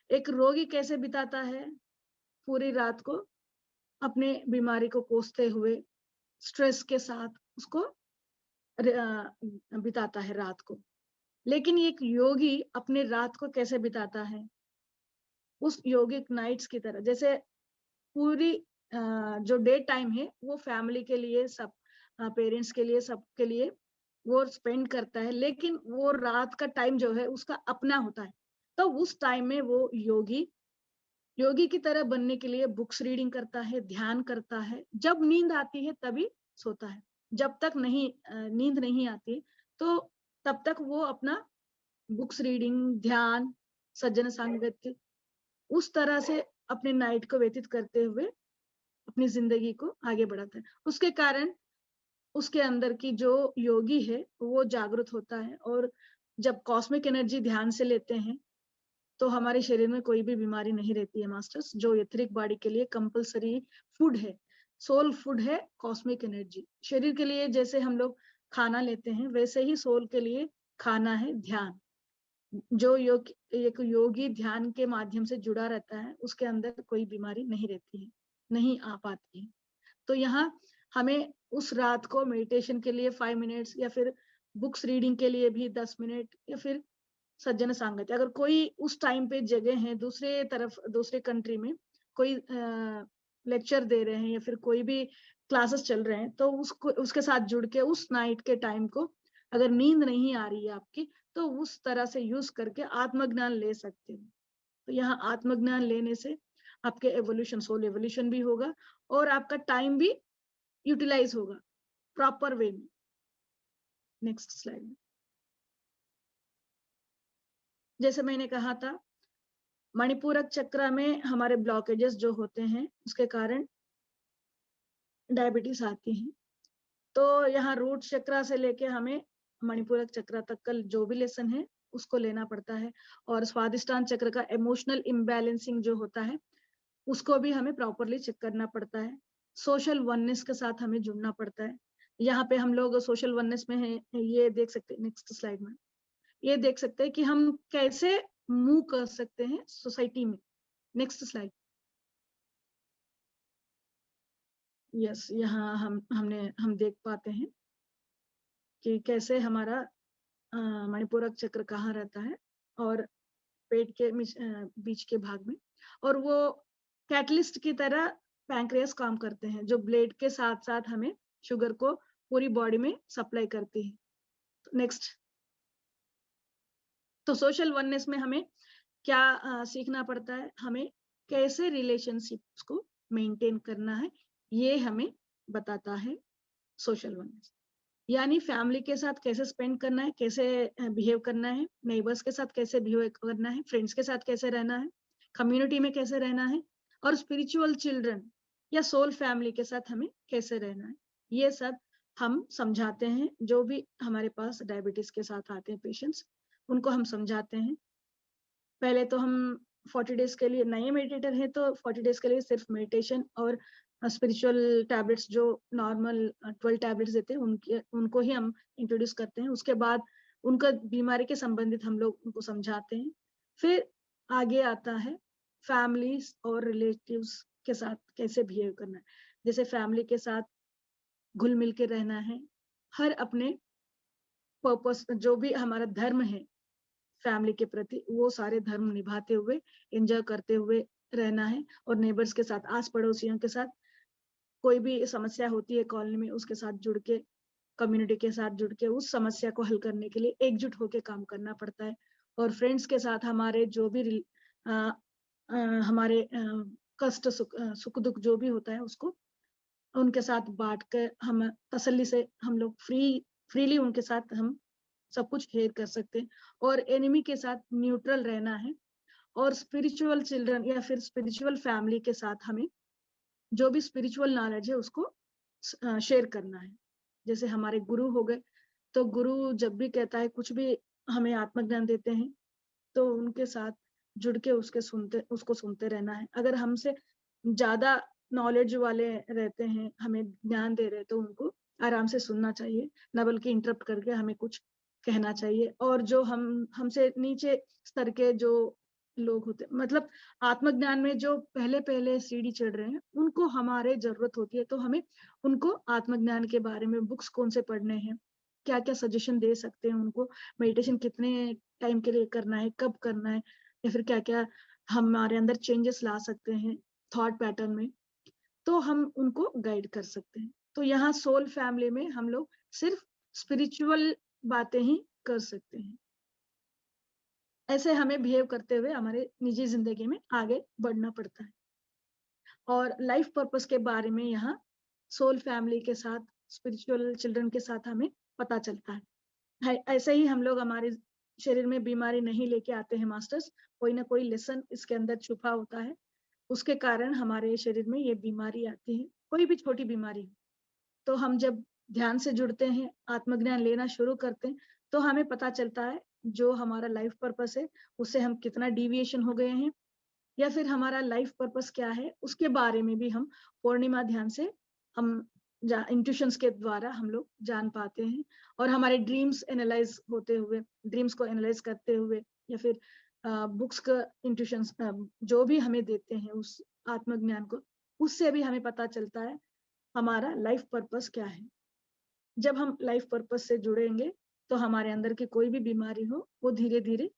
Speaker 1: एक रोगी कैसे बिताता है, पूरी रात को अपने बीमारी को कोसते हुए स्ट्रेस के साथ उसको बिताता है रात को। लेकिन एक योगी अपने रात को कैसे बिताता है, उस योगिक नाइट्स की तरह। जैसे पूरी जो डे टाइम है वो फैमिली के लिए, सब पेरेंट्स के लिए, सबके लिए वो स्पेंड करता है, लेकिन वो रात का टाइम जो है उसका अपना होता है। तो उस टाइम में वो योगी योगी की तरह बनने के लिए बुक्स रीडिंग करता है, ध्यान करता है। जब नींद आती है तभी सोता है। जब तक नहीं नींद नहीं आती तो तब तक वो अपना बुक्स रीडिंग, ध्यान, सज्जन सांगत्य उस तरह से अपने नाइट को व्यतीत करते हुए अपनी जिंदगी को आगे बढ़ाता है। उसके कारण उसके अंदर की जो योगी है वो जागृत होता है। और जब कॉस्मिक एनर्जी ध्यान से लेते हैं तो हमारे शरीर में कोई भी बीमारी नहीं रहती है मास्टर्स। जो एथरिक बॉडी के लिए कंपलसरी फूड है, सोल फूड है कॉस्मिक एनर्जी। शरीर के लिए जैसे हम लोग खाना लेते हैं वैसे ही सोल के लिए खाना है ध्यान। जो एक योगी ध्यान के माध्यम से जुड़ा रहता है उसके अंदर कोई बीमारी नहीं रहती है, नहीं आ पाती है। तो यहाँ हमें उस रात को मेडिटेशन के लिए 5 मिनट्स या फिर बुक्स रीडिंग के लिए भी 10 मिनट या फिर सज्जन सांगत्य, अगर कोई उस टाइम पे जगह है दूसरे तरफ, दूसरे कंट्री में कोई लेक्चर दे रहे हैं या फिर कोई भी क्लासेस चल रहे हैं, तो उसको उसके साथ जुड़ के उस नाइट के टाइम को, अगर नींद नहीं आ रही है आपकी, तो उस तरह से यूज करके आत्मज्ञान ले सकते हो। तो यहाँ आत्मज्ञान लेने से आपके एवोल्यूशन, सोल एवोल्यूशन भी होगा और आपका टाइम भी यूटिलाइज होगा प्रॉपर वे में। नेक्स्ट स्लाइड में जैसे मैंने कहा था, मणिपूरक चक्र में हमारे ब्लॉकेजेस जो होते हैं उसके कारण डायबिटीज आती है। तो यहाँ रूट चक्र से लेके हमें मणिपूरक चक्र तक का जो भी लेसन है उसको लेना पड़ता है। और स्वादिष्टान चक्र का इमोशनल इम्बैलेंसिंग जो होता है उसको भी हमें प्रॉपरली चेक करना पड़ता है। सोशल वननेस के साथ हमें जुड़ना पड़ता है। यहाँ पे हम लोग सोशल वननेस में है, ये देख सकते हैं नेक्स्ट स्लाइड में, ये देख सकते हैं कि हम कैसे मूव कर सकते हैं सोसाइटी में। Next slide. यस, यहाँ हम देख पाते हैं कि कैसे हमारा मणिपूरक चक्र कहाँ रहता है और पेट के बीच के भाग में, और वो कैटलिस्ट की तरह पैंक्रियास काम करते हैं जो ब्लेड के साथ साथ हमें शुगर को पूरी बॉडी में सप्लाई करती है। नेक्स्ट। तो सोशल वननेस में हमें क्या सीखना पड़ता है, हमें कैसे रिलेशनशिप्स को मेंटेन करना है, ये हमें बताता है सोशल वननेस। यानी फैमिली के साथ कैसे स्पेंड करना है, कैसे बिहेव करना है, नेबर्स के साथ कैसे बिहेव करना है, फ्रेंड्स के साथ कैसे रहना है, कम्युनिटी में कैसे रहना है, और स्पिरिचुअल चिल्ड्रन या सोल फैमिली के साथ हमें कैसे रहना है, ये सब हम समझाते हैं। जो भी हमारे पास डायबिटीज के साथ आते हैं पेशेंट्स, उनको हम समझाते हैं। पहले तो हम 40 डेज के लिए, नए मेडिटेटर हैं तो 40 डेज के लिए सिर्फ मेडिटेशन और स्पिरिचुअल टैबलेट्स जो नॉर्मल 12 टैबलेट्स देते हैं उनको ही हम इंट्रोड्यूस करते हैं। उसके बाद उनका बीमारी के संबंधित हम लोग उनको समझाते हैं। फिर आगे आता है फैमिलीज और रिलेटिव्स के साथ कैसे बिहेव करना है। जैसे फैमिली के साथ घुल मिल के रहना है, हर अपने पर्पस जो भी हमारा धर्म है फैमिली के प्रति वो सारे धर्म निभाते हुए एंजॉय करते हुए रहना है। और नेबर्स के साथ, आस पड़ोसियों के साथ कोई भी समस्या होती है कॉलोनी में, उसके साथ जुड़ के, कम्युनिटी के साथ जुड़ के उस समस्या को हल करने के लिए एकजुट होकर काम करना पड़ता है। और फ्रेंड्स के साथ हमारे जो भी हमारे कष्ट सुख दुख जो भी होता है उसको उनके साथ बांट कर हम तसल्ली से हम लोग फ्रीली उनके साथ हम सब कुछ शेयर कर सकते हैं। और एनिमी के साथ न्यूट्रल रहना है। और स्पिरिचुअल चिल्ड्रन या फिर स्पिरिचुअल फैमिली के साथ हमें जो भी स्पिरिचुअल नॉलेज है उसको शेयर करना है। जैसे हमारे गुरु हो गए, तो गुरु जब भी कहता है कुछ भी हमें आत्मज्ञान देते हैं तो उनके साथ जुड़ के उसको सुनते रहना है। अगर हमसे ज्यादा नॉलेज वाले रहते हैं, हमें ज्ञान दे रहे, तो उनको आराम से सुनना चाहिए, ना बल्कि इंटरप्ट करके हमें कुछ कहना चाहिए। और जो हमसे नीचे स्तर के जो लोग होते, मतलब आत्मज्ञान में जो पहले पहले सीढ़ी चढ़ रहे हैं, उनको हमारे जरूरत होती है। तो हमें उनको आत्मज्ञान के बारे में बुक्स कौन से पढ़ने हैं, क्या क्या सजेशन दे सकते हैं उनको, मेडिटेशन कितने टाइम के लिए करना है, कब करना है, या फिर क्या क्या हमारे अंदर चेंजेस ला सकते हैं थॉट पैटर्न में, तो हम उनको गाइड कर सकते हैं। तो यहाँ सोल फैमिली में हम लोग सिर्फ स्पिरिचुअल बातें ही कर सकते हैं। ऐसे हमें बिहेव करते हुए हमारे निजी जिंदगी में आगे बढ़ना पड़ता है। और लाइफ पर्पस के बारे में यहाँ सोल फैमिली के साथ, स्पिरिचुअल चिल्ड्रन के साथ हमें पता चलता है। ऐसे ही हम लोग हमारे शरीर में बीमारी नहीं लेके आते हैं मास्टर्स, कोई ना कोई लेसन इसके अंदर छुपा होता है, उसके कारण हमारे शरीर में ये बीमारी आती है, कोई भी छोटी बीमारी। तो हम जब ध्यान से जुड़ते हैं, आत्मज्ञान लेना शुरू करते हैं, तो हमें पता चलता है जो हमारा लाइफ पर्पस है उससे हम कितना डिविएशन हो गए हैं, या फिर हमारा लाइफ पर्पस क्या है उसके बारे में भी हम पूर्णिमा ध्यान से हम इंट्यूशंस के द्वारा हम लोग जान पाते हैं। और हमारे ड्रीम्स एनालाइज होते हुए, ड्रीम्स को एनालाइज करते हुए, या फिर बुक्स का इंट्यूशंस जो भी हमें देते हैं उस आत्मज्ञान को, उससे भी हमें पता चलता है हमारा लाइफ पर्पस क्या है। जब हम लाइफ पर्पस से जुड़ेंगे तो हमारे अंदर की कोई भी बीमारी हो वो धीरे धीरे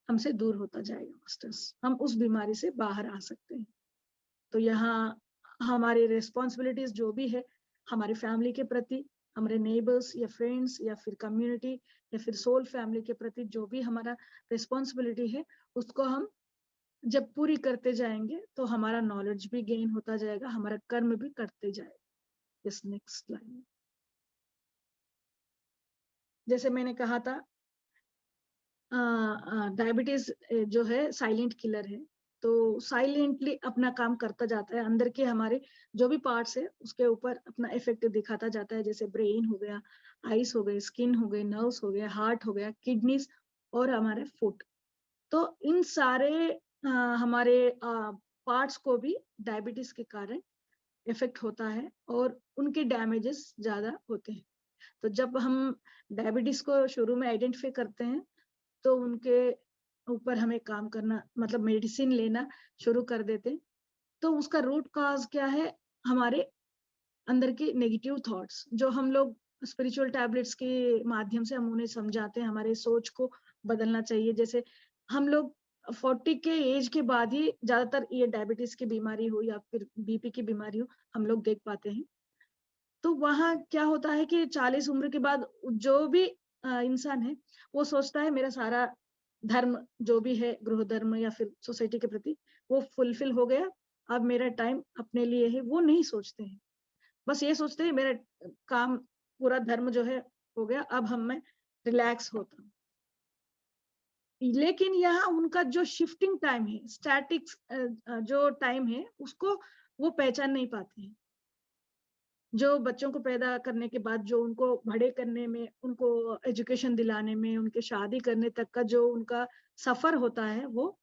Speaker 1: हमसे दूर होता जाएगा मास्टर्स, हम उस बीमारी से बाहर आ सकते हैं। तो यहाँ हमारी रिस्पॉन्सिबिलिटीज जो भी है हमारे फैमिली के प्रति, हमारे नेबर्स या फ्रेंड्स या फिर कम्युनिटी या फिर सोल फैमिली के प्रति जो भी हमारा रिस्पॉन्सिबिलिटी है, उसको हम जब पूरी करते जाएंगे तो हमारा नॉलेज भी गेन होता जाएगा, हमारा कर्म भी करते जाएगा। इस नेक्स्ट लाइन, जैसे मैंने कहा था डायबिटीज जो है साइलेंट किलर है, तो साइलेंटली अपना काम करता जाता है, अंदर के हमारे जो भी पार्ट्स है उसके ऊपर अपना इफेक्ट दिखाता जाता है, जैसे ब्रेन हो गया, आईज हो गए, स्किन हो गए, नर्व्स हो गया, हार्ट हो गया, किडनीज और हमारे फुट। तो इन सारे हमारे पार्ट्स को भी डायबिटीज के कारण इफेक्ट होता है और उनके डैमेजेस ज्यादा होते हैं। तो जब हम डायबिटीज को शुरू में आइडेंटिफाई करते हैं तो उनके ऊपर हमें काम करना, मतलब मेडिसिन लेना शुरू कर देते हैं। तो उसका रूट कॉज क्या है? हमारे अंदर के नेगेटिव थॉट्स, जो हम लोग स्पिरिचुअल टैबलेट्स के माध्यम से हम उन्हें समझाते हैं, हमारे सोच को बदलना चाहिए। जैसे हम लोग 40 के एज के बाद ही ज्यादातर ये डायबिटीज की बीमारी हो या फिर बीपी की बीमारी हो हम लोग देख पाते हैं। तो वहाँ क्या होता है कि 40 उम्र के बाद जो भी इंसान है वो सोचता है मेरा सारा धर्म जो भी है, गृह धर्म या फिर सोसाइटी के प्रति, वो फुलफिल हो गया, अब मेरा टाइम अपने लिए है। वो नहीं सोचते हैं, बस ये सोचते हैं मेरा काम पूरा धर्म जो है हो गया, अब हम मैं रिलैक्स होता हूँ। लेकिन यहाँ उनका जो शिफ्टिंग टाइम है, स्टैटिक जो टाइम है, उसको वो पहचान नहीं पाते हैं। जो बच्चों को पैदा करने के बाद जो उनको बड़े करने में, उनको एजुकेशन दिलाने में, उनके शादी करने तक का जो उनका सफर होता है, वो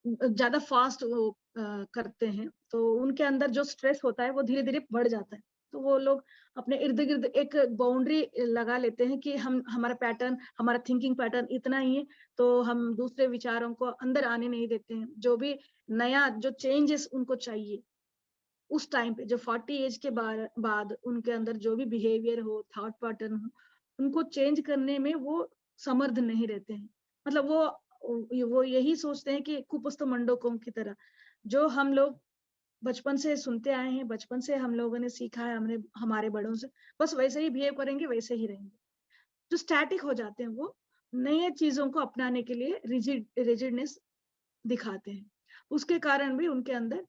Speaker 1: ज्यादा फास्ट वो करते हैं। तो उनके अंदर जो स्ट्रेस होता है वो धीरे धीरे बढ़ जाता है। तो वो लोग अपने इर्द गिर्द एक बाउंड्री लगा लेते हैं कि हम, हमारा पैटर्न, हमारा थिंकिंग पैटर्न इतना ही है, तो हम दूसरे विचारों को अंदर आने नहीं देते हैं। जो भी नया जो चेंजेस उनको चाहिए उस टाइम पे, जो 40 एज के बाद उनके अंदर जो भी बिहेवियर हो, थॉट पैटर्न हो, उनको चेंज करने में वो समर्थ नहीं रहते हैं। मतलब वो यही सोचते हैं कि कुपस्थ मंडोकों की तरह, जो हम लोग बचपन से सुनते आए हैं, बचपन से हम लोगों ने सीखा है, हमने हमारे बड़ों से, बस वैसे ही बिहेव करेंगे, वैसे ही रहेंगे। जो स्टैटिक हो जाते हैं, वो नए चीजों को अपनाने के लिए रिजिडनेस दिखाते हैं। उसके कारण भी उनके अंदर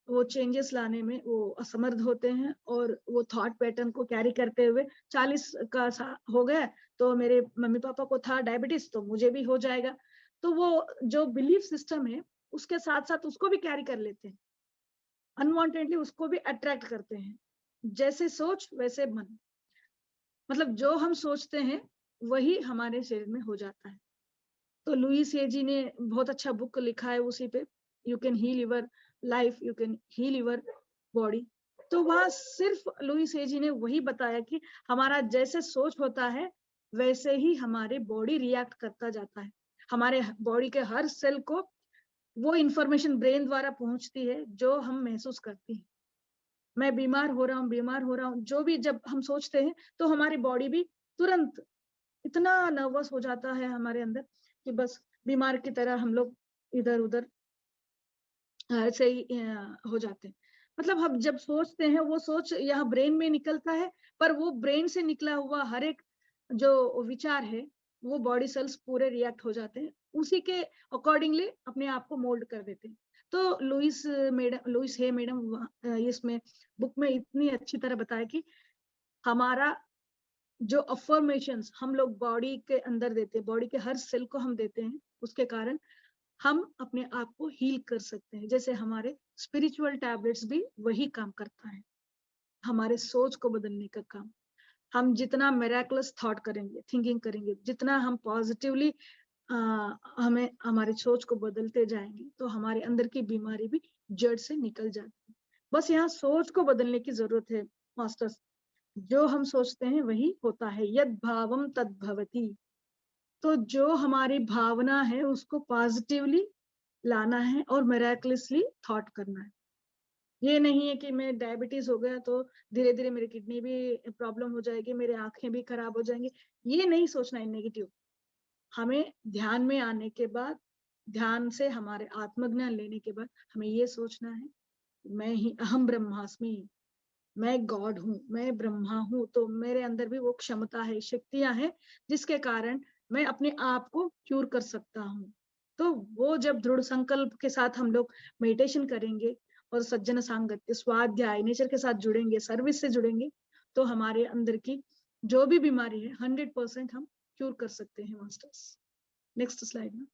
Speaker 1: वो चेंजेस लाने में वो असमर्थ होते हैं, और वो थॉट पैटर्न को कैरी करते हुए 40 का हो गया तो मेरे मम्मी पापा को था डायबिटीज तो मुझे भी हो जाएगा। तो वो जो बिलीफ सिस्टम है उसके साथ साथ उसको भी कैरी कर लेते हैं, अनवांटेडली उसको भी अट्रैक्ट करते हैं। जैसे सोच वैसे मन, मतलब जो हम सोचते हैं वही हमारे शरीर में हो जाता है। तो लुइस हे जी ने बहुत अच्छा बुक लिखा है उसी पे, you can heal your life, you can heal your body. तो वहां सिर्फ लुइस हे जी ने वही बताया कि हमारा जैसे सोच होता है वैसे ही हमारे बॉडी रिएक्ट करता जाता है। हमारे बॉडी के हर सेल को वो इंफॉर्मेशन ब्रेन द्वारा पहुंचती है जो हम महसूस करती हैं। मैं बीमार हो रहा हूँ, बीमार हो रहा हूँ, जो भी जब हम सोचते हैं तो हमारी बॉडी भी तुरंत इतना नर्वस हो जाता है हमारे अंदर कि बस बीमार की तरह हम लोग इधर उधर ऐसे ही हो जाते हैं। मतलब हम जब सोचते हैं वो सोच यहाँ ब्रेन में निकलता है, पर वो ब्रेन से निकला हुआ हर एक जो विचार है वो बॉडी सेल्स पूरे रिएक्ट हो जाते हैं, उसी के अकॉर्डिंगली अपने आप को मोल्ड कर देते हैं। तो लुइस हे मैडम इसमें बुक में इतनी अच्छी तरह बताया कि हमारा जो अफर्मेशंस हम लोग बॉडी के अंदर देते हैं, बॉडी के हर सेल को हम देते हैं, उसके कारण हम अपने आप को हील कर सकते हैं। जैसे हमारे स्पिरिचुअल टैबलेट्स भी वही काम करता है, हमारे सोच को बदलने का काम। हम जितना मेराकुलस थॉट करेंगे, थिंकिंग करेंगे, जितना हम पॉजिटिवली हमें हमारे सोच को बदलते जाएंगे, तो हमारे अंदर की बीमारी भी जड़ से निकल जाती है। बस यहाँ सोच को बदलने की जरूरत है मास्टर्स। जो हम सोचते हैं वही होता है, यद भावम तद भवति। तो जो हमारी भावना है उसको पॉजिटिवली लाना है और मेराकुलसली थॉट करना है। ये नहीं है कि मैं डायबिटीज हो गया तो धीरे धीरे मेरी किडनी भी प्रॉब्लम हो जाएगी, मेरे आंखें भी खराब हो जाएंगी, ये नहीं सोचना है नेगेटिव। हमें ध्यान में आने के बाद, ध्यान से हमारे आत्मज्ञान लेने के बाद हमें ये सोचना है, मैं ही अहम ब्रह्मास्मि, मैं गॉड हूँ, मैं ब्रह्मा हूँ। तो मेरे अंदर भी वो क्षमता है, शक्तियां हैं, जिसके कारण मैं अपने आप को क्यूर कर सकता हूँ। तो वो जब दृढ़ संकल्प के साथ हम लोग मेडिटेशन करेंगे और सज्जन सांगत्य, स्वाध्याय, नेचर के साथ जुड़ेंगे, सर्विस से जुड़ेंगे, तो हमारे अंदर की जो भी बीमारी है 100% हम क्यूर कर सकते हैं मास्टर्स। नेक्स्ट स्लाइड में।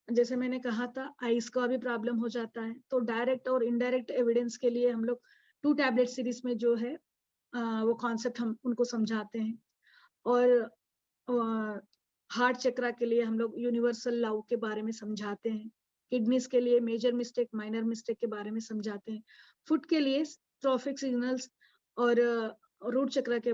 Speaker 1: जैसे मैंने कहा था आइस का भी प्रॉब्लम हो जाता है, तो डायरेक्ट और इनडायरेक्ट एविडेंस के लिए हम लोग 2 टैबलेट सीरीज में जो है वो कॉन्सेप्ट हम उनको समझाते हैं। और हार्ट चक्रा के लिए हम लोग यूनिवर्सल लव के बारे में समझाते हैं। किडनीज के लिए मेजर मिस्टेक, माइनर मिस्टेक के बारे में समझाते हैं। फुट के लिए ट्रॉफिक सिग्नल्स और रूट चक्र के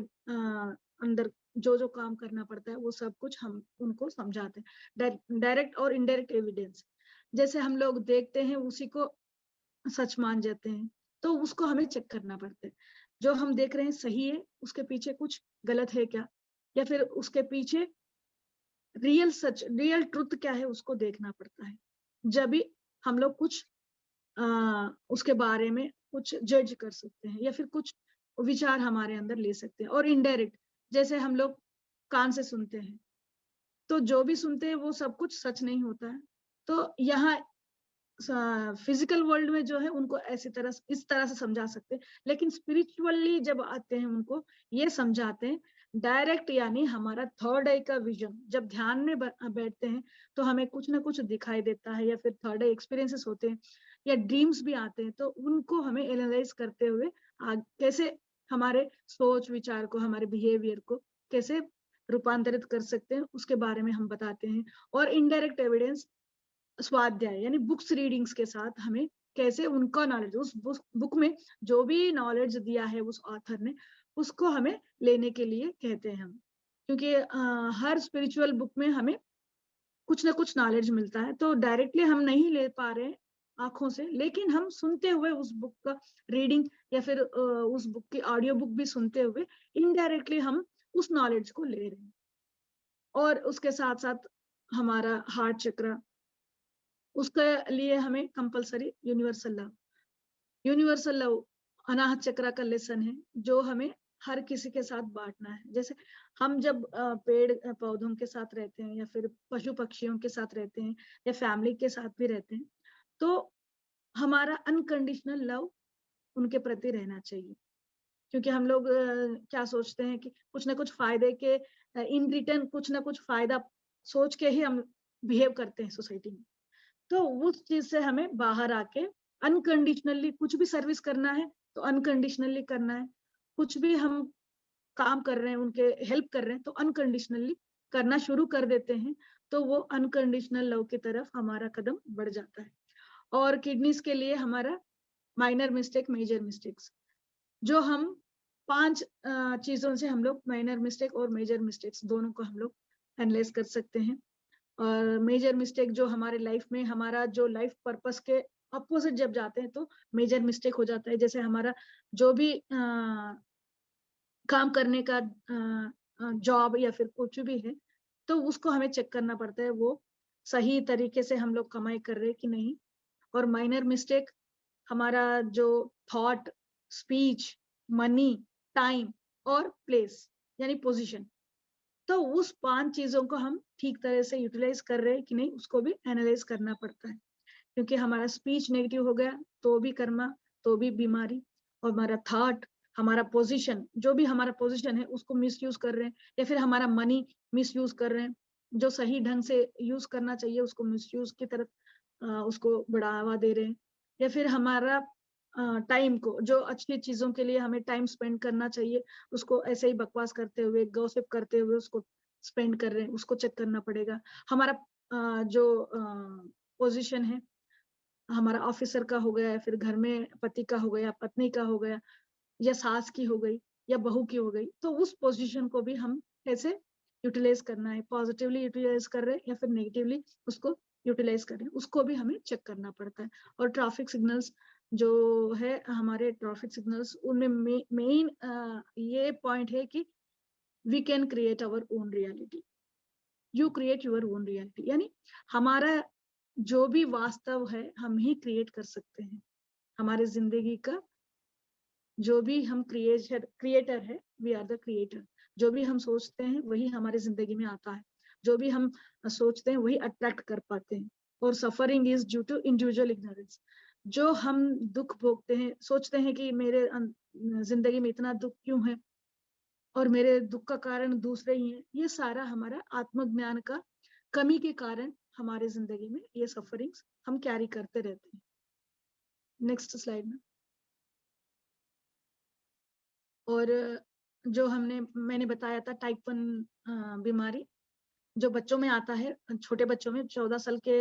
Speaker 1: अंदर जो जो काम करना पड़ता है वो सब कुछ हम उनको समझाते हैं। डायरेक्ट और इनडायरेक्ट एविडेंस, जैसे हम लोग देखते हैं उसी को सच मान जाते हैं, तो उसको हमें चेक करना पड़ता है। जो हम देख रहे हैं सही है, उसके पीछे कुछ गलत है क्या, या फिर उसके पीछे रियल सच, रियल ट्रुथ क्या है, उसको देखना पड़ता है। जब भी हम लोग कुछ उसके बारे में कुछ जज कर सकते हैं या फिर कुछ विचार हमारे अंदर ले सकते हैं। और इनडायरेक्ट, जैसे हम लोग कान से सुनते हैं, तो जो भी सुनते हैं वो सब कुछ सच नहीं होता है। तो यहाँ फिजिकल वर्ल्ड में जो है उनको ऐसी तरह, इस तरह से समझा सकते हैं, लेकिन स्पिरिचुअली जब आते हैं उनको ये समझाते हैं डायरेक्ट, यानी हमारा थर्ड आई का विजन, जब ध्यान में बैठते हैं तो हमें कुछ ना कुछ दिखाई देता है, या फिर थर्ड आई एक्सपीरियंसेस होते हैं, या ड्रीम्स भी आते हैं, तो उनको हमें एनालाइज करते हुए कैसे हमारे सोच विचार को, हमारे बिहेवियर को कैसे रूपांतरित कर सकते हैं, उसके बारे में हम बताते हैं। और इनडायरेक्ट एविडेंस, स्वाध्याय यानी बुक्स रीडिंग्स के साथ हमें कैसे उनका नॉलेज, उस बुक में जो भी नॉलेज दिया है उस ऑथर ने, उसको हमें लेने के लिए कहते हैं हम। क्योंकि हर स्पिरिचुअल बुक में हमें कुछ ना कुछ नॉलेज मिलता है, तो डायरेक्टली हम नहीं ले पा रहे आंखों से, लेकिन हम सुनते हुए उस बुक का रीडिंग, या फिर उस बुक की ऑडियो बुक भी सुनते हुए इनडायरेक्टली हम उस नॉलेज को ले रहे हैं। और उसके साथ साथ हमारा हार्ट चक्र, उसके लिए हमें कंपलसरी यूनिवर्सल लव अनाहत चक्र का लेसन है, जो हमें हर किसी के साथ बांटना है। जैसे हम जब पेड़ पौधों के साथ रहते हैं, या फिर पशु पक्षियों के साथ रहते हैं, या फैमिली के साथ भी रहते हैं, तो हमारा अनकंडीशनल लव उनके प्रति रहना चाहिए। क्योंकि हम लोग क्या सोचते हैं कि कुछ ना कुछ फायदे के इन रिटर्न कुछ ना कुछ फायदा सोच के ही हम बिहेव करते हैं सोसाइटी में। तो उस चीज से हमें बाहर आके अनकंडीशनली कुछ भी सर्विस करना है तो अनकंडीशनली करना है, कुछ भी हम काम कर रहे हैं, उनके हेल्प कर रहे हैं, तो अनकंडीशनली करना शुरू कर देते हैं, तो वो अनकंडीशनल लव की तरफ हमारा कदम बढ़ जाता है। और किडनीज के लिए हमारा माइनर मिस्टेक, मेजर मिस्टेक्स, जो हम 5 चीजों से हम लोग माइनर मिस्टेक और मेजर मिस्टेक्स दोनों को हम लोग एनालाइज कर सकते हैं। और मेजर मिस्टेक जो हमारे लाइफ में, हमारा जो लाइफ पर्पस के अपोजिट जब जाते हैं तो मेजर मिस्टेक हो जाता है। जैसे हमारा जो भी काम करने का जॉब या फिर कुछ भी है, तो उसको हमें चेक करना पड़ता है वो सही तरीके से हम लोग कमाई कर रहे हैं कि नहीं। और माइनर मिस्टेक हमारा जो थॉट, स्पीच, मनी, टाइम और प्लेस यानी पोजीशन, तो उस 5 चीजों को हम ठीक तरह से यूटिलाइज कर रहे हैं कि नहीं, उसको भी एनालाइज करना पड़ता है। क्योंकि हमारा स्पीच नेगेटिव हो गया तो भी कर्मा, तो भी बीमारी। और हमारा थॉट, हमारा पोजीशन, जो भी हमारा पोजीशन है उसको मिसयूज कर रहे हैं, या फिर हमारा मनी मिसयूज कर रहे हैं, जो सही ढंग से यूज करना चाहिए उसको मिसयूज की तरफ उसको बढ़ावा दे रहे हैं। या फिर हमारा टाइम को, जो अच्छी चीजों के लिए हमें टाइम स्पेंड करना चाहिए, उसको ऐसे ही बकवास करते हुए, गॉसिप करते हुए उसको स्पेंड कर रहे हैं, उसको चेक करना पड़ेगा। हमारा जो पोजीशन है, हमारा ऑफिसर का हो गया, या फिर घर में पति का हो गया, पत्नी का हो गया, या सास की हो गई, या बहू की हो गई, तो उस पोजीशन को भी हम कैसे यूटिलाइज करना है, पॉजिटिवली यूटिलाइज कर रहे हैं या फिर नेगेटिवली उसको यूटिलाइज कर रहे हैं, उसको भी हमें चेक करना पड़ता है। और ट्रैफिक सिग्नल्स जो है, हमारे ट्रैफिक सिग्नल्स उनमें मेन ये पॉइंट है कि we can create our own reality, you create your own reality, यानी हमारा जो भी वास्तव है हम ही क्रिएट कर सकते हैं। हमारे जिंदगी का जो भी हम क्रिएटर है, वी आर द क्रिएटर। जो भी हम सोचते हैं वही हमारे जिंदगी में आता है, जो भी हम सोचते हैं वही अट्रैक्ट कर पाते हैं। और suffering is due to individual ignorance. जो हम दुख भोगते हैं, सोचते हैं कि मेरे जिंदगी में इतना दुख क्यों है और मेरे दुख का कारण दूसरे ही है, ये सारा हमारा आत्मज्ञान का कमी के कारण हमारे जिंदगी में ये सफरिंग्स हम कैरी करते रहते हैं। नेक्स्ट स्लाइड में। और जो मैंने बताया था टाइप 1 बीमारी जो बच्चों में आता है, छोटे बच्चों में 14 साल के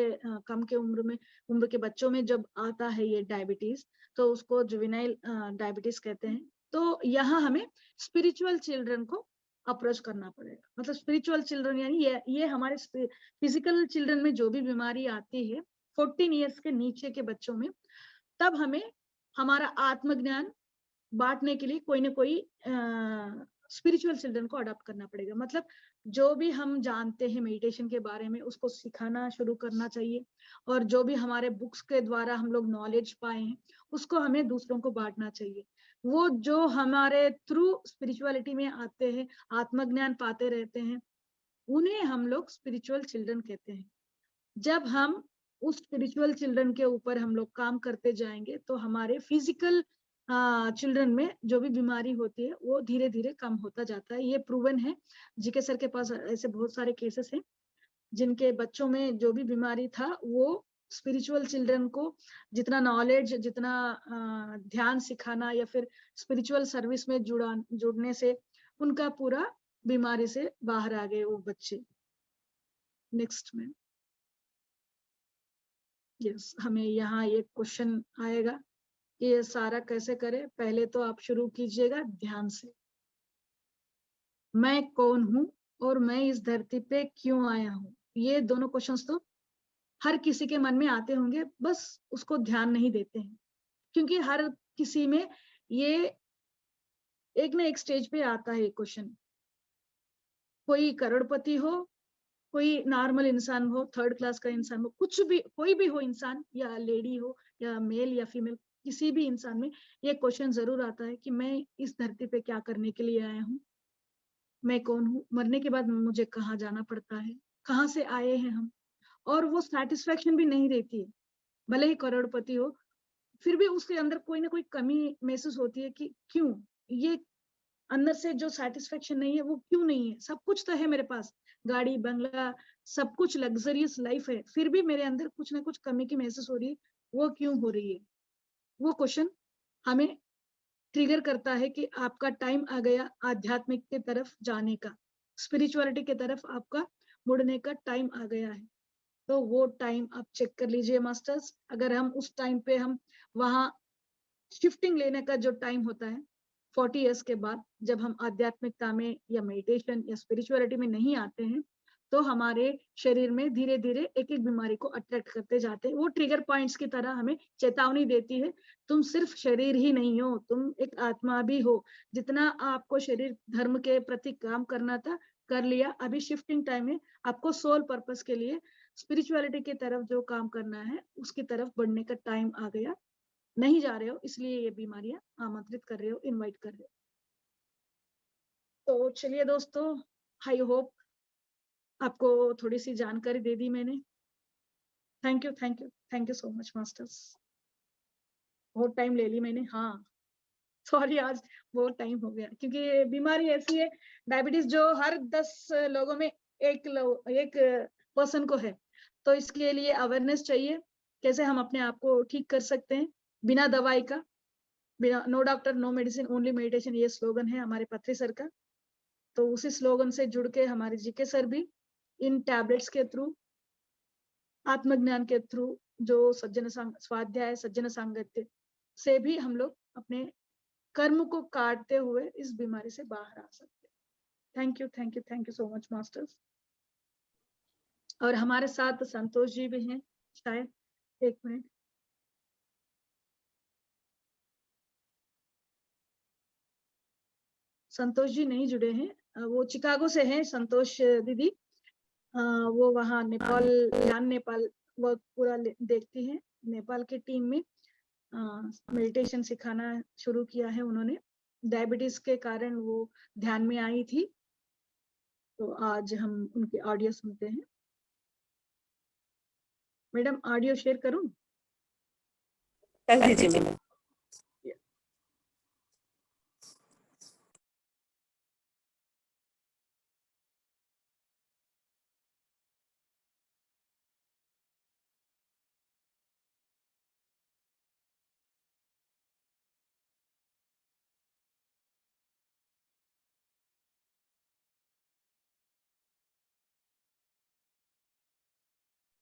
Speaker 1: कम के उम्र के बच्चों में जब आता है ये डायबिटीज, तो उसको जुवेनाइल डायबिटीज कहते हैं। तो यहाँ हमें स्पिरिचुअल चिल्ड्रन को अप्रोच करना पड़ेगा। मतलब स्पिरिचुअल चिल्ड्रन यानी ये हमारे फिजिकल चिल्ड्रन में जो भी बीमारी आती है 14 ईयर्स के नीचे के बच्चों में, तब हमें हमारा आत्मज्ञान बांटने के लिए कोई ना कोई स्पिरिचुअल चिल्ड्रन को अडॉप्ट करना पड़ेगा। मतलब जो भी हम जानते हैं मेडिटेशन के बारे में उसको सिखाना शुरू करना चाहिए, और जो भी हमारे बुक्स के द्वारा हम लोग नॉलेज पाए हैं उसको हमें दूसरों को बांटना चाहिए। वो जो हमारे थ्रू स्पिरिचुअलिटी में आते हैं, आत्मज्ञान पाते रहते हैं, उन्हें हम लोग स्पिरिचुअल चिल्ड्रन कहते हैं। जब हम उस स्पिरिचुअल चिल्ड्रन के ऊपर हम लोग काम करते जाएंगे तो हमारे फिजिकल चिल्ड्रन में जो भी बीमारी होती है वो धीरे धीरे कम होता जाता है। ये प्रूवन है। जीके सर के पास ऐसे बहुत सारे केसेस हैं जिनके बच्चों में जो भी बीमारी था वो स्पिरिचुअल चिल्ड्रन को जितना नॉलेज, जितना ध्यान सिखाना या फिर स्पिरिचुअल सर्विस में जुड़ने से उनका पूरा बीमारी से बाहर आ गए वो बच्चे। नेक्स्ट में यस, हमें यहाँ एक क्वेश्चन आएगा कि ये सारा कैसे करें। पहले तो आप शुरू कीजिएगा ध्यान से। मैं कौन हूं और मैं इस धरती पे क्यों आया हूं, ये दोनों क्वेश्चंस तो हर किसी के मन में आते होंगे, बस उसको ध्यान नहीं देते हैं। क्योंकि हर किसी में ये एक ना एक स्टेज पे आता है क्वेश्चन। कोई करोड़पति हो, कोई नॉर्मल इंसान हो, थर्ड क्लास का इंसान हो, कुछ भी कोई भी हो इंसान, या लेडी हो या मेल या फीमेल, किसी भी इंसान में ये क्वेश्चन जरूर आता है कि मैं इस धरती पे क्या करने के लिए आया हूँ, मैं कौन हूँ, मरने के बाद मुझे कहाँ जाना पड़ता है, कहाँ से आए हैं हम। और वो सेटिस्फेक्शन भी नहीं रहती है। भले ही करोड़पति हो फिर भी उसके अंदर कोई ना कोई कमी महसूस होती है कि क्यों, ये अंदर से जो सेटिस्फेक्शन नहीं है वो क्यों नहीं है। सब कुछ तो है मेरे पास, गाड़ी बंगला, सब कुछ लग्जरियस लाइफ है, फिर भी मेरे अंदर कुछ ना कुछ कमी की महसूस हो रही है, वो क्यों हो रही है। वो क्वेश्चन हमें ट्रिगर करता है कि आपका टाइम आ गया आध्यात्मिक की तरफ जाने का, स्पिरिचुअलिटी की तरफ आपका मुड़ने का टाइम आ गया है। तो वो टाइम आप चेक कर लीजिए मास्टर्स। अगर हम उस टाइम पे हम वहां शिफ्टिंग लेने का जो टाइम होता है 40 ईयर्स के बाद, जब हम आध्यात्मिकता में या मेडिटेशन या स्पिरिचुअलिटी में नहीं आते हैं, तो हमारे शरीर में धीरे धीरे एक एक बीमारी को अट्रैक्ट करते जाते हैं। वो ट्रिगर पॉइंट्स की तरह हमें चेतावनी देती है, तुम सिर्फ शरीर ही नहीं हो, तुम एक आत्मा भी हो। जितना आपको शरीर धर्म के प्रति काम करना था कर लिया, अभी शिफ्टिंग टाइम है, आपको सोल पर्पस के लिए स्पिरिचुअलिटी की तरफ जो काम करना है उसकी तरफ बढ़ने का टाइम आ गया। नहीं जा रहे हो इसलिए ये बीमारियां आमंत्रित कर रहे हो, इनवाइट कर रहे हो। तो चलिए दोस्तों, आई होप आपको थोड़ी सी जानकारी दे दी मैंने। Thank you, thank you, thank you so much masters. बहुत टाइम ले ली मैंने, हाँ सॉरी, आज बहुत टाइम हो गया क्योंकि बीमारी ऐसी है डायबिटीज जो हर 10 लोगों में एक पर्सन को है। तो इसके लिए अवेयरनेस चाहिए, कैसे हम अपने आप को ठीक कर सकते हैं बिना दवाई का। बिना no doctor no medicine only meditation, ये स्लोगन है हमारे पत्री सर का। तो उसी स्लोगन से जुड़ के हमारे जीके सर भी इन टैबलेट्स के थ्रू, आत्मज्ञान के थ्रू, जो स्वाध्याय सज्जन सांगत्य से भी हम लोग अपने कर्म को काटते हुए इस बीमारी से बाहर आ सकते हैं। Thank you, thank you, thank you so much masters. और हमारे साथ संतोष जी भी हैं शायद, एक मिनट। संतोष जी नहीं जुड़े हैं, वो चिकागो से हैं संतोष दीदी। वो वहाँ नेपाल, ध्यान नेपाल वर्क पूरा देखती हैं। नेपाल की टीम में मेडिटेशन सिखाना शुरू किया है उन्होंने। डायबिटीज के कारण वो ध्यान में आई थी, तो आज हम उनकी ऑडियो सुनते हैं। मैडम ऑडियो शेयर करूं?
Speaker 2: कर दीजिए मैम।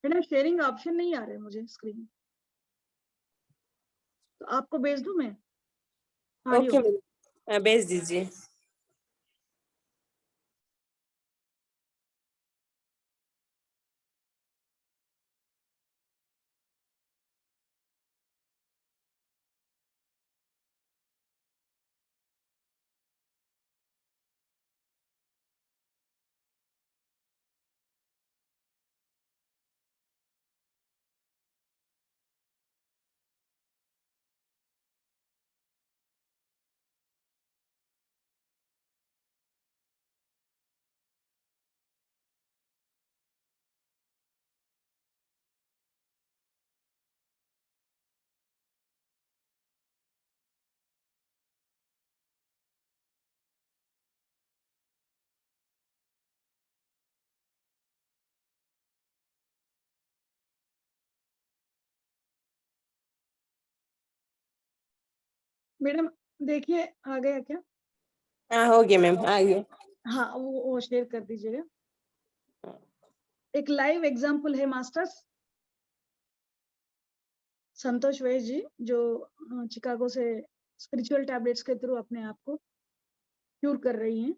Speaker 1: मैडम शेयरिंग ऑप्शन नहीं आ रहे मुझे स्क्रीन, तो आपको भेज दूं मैं
Speaker 2: ओके
Speaker 1: ऑडियो?
Speaker 2: मैम, भेज दीजिए।
Speaker 1: मैडम देखिए आ गया क्या?
Speaker 2: हाँ हो गया मैम, आ गया।
Speaker 1: हाँ वो शेयर कर दीजिएगा। एक लाइव एग्जांपल है मास्टर्स संतोष वैश जी, जो चिकागो से स्पिरिचुअल टैबलेट्स के थ्रू अपने आप को क्यूर कर रही हैं।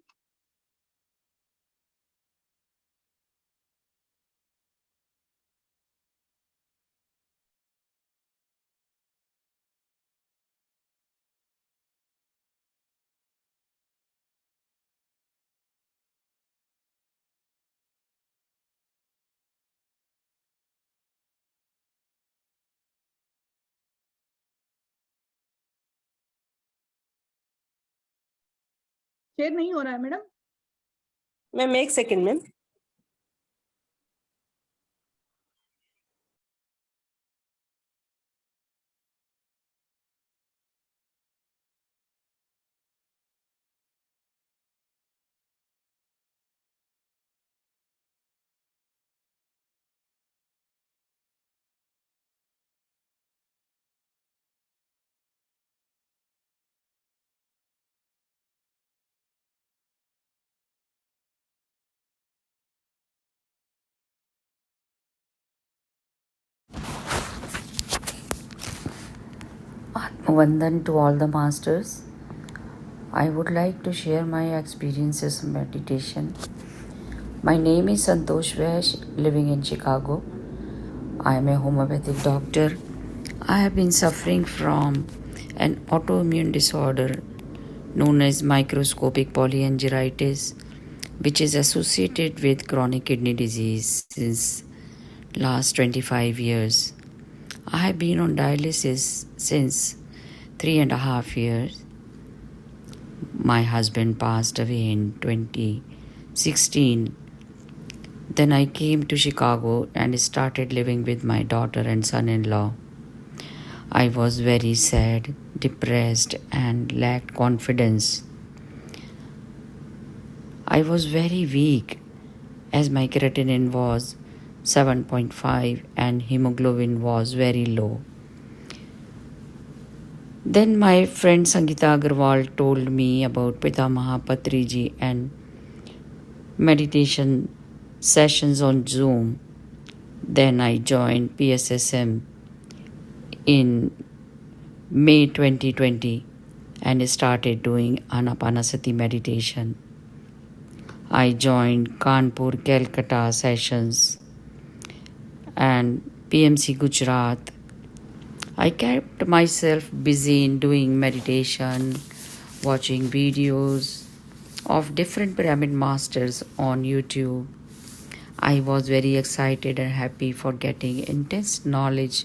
Speaker 1: शेयर नहीं हो रहा है मैडम?
Speaker 2: मैम एक second ma'am.
Speaker 3: Vandan to all the masters. I would like to share my experiences in meditation. My name is Santosh Vash, living in Chicago. I am a homeopathic doctor. I have been suffering from an autoimmune disorder known as microscopic polyangiritis, which is associated with chronic kidney disease since last 25 years. I have been on dialysis since 3.5 years. My husband passed away in 2016. Then I came to Chicago and started living with my daughter and son-in-law. I was very sad, depressed, and lacked confidence. I was very weak as my creatinine was 7.5 and hemoglobin was very low. Then my friend Sangeeta Agarwal told me about Pitamaha Patriji and meditation sessions on Zoom. Then I joined PSSM in May 2020 and started doing Anapanasati meditation. I joined Kanpur, Calcutta sessions and PMC Gujarat. I kept myself busy in doing meditation, watching videos of different pyramid masters on YouTube. I was very excited and happy for getting intense knowledge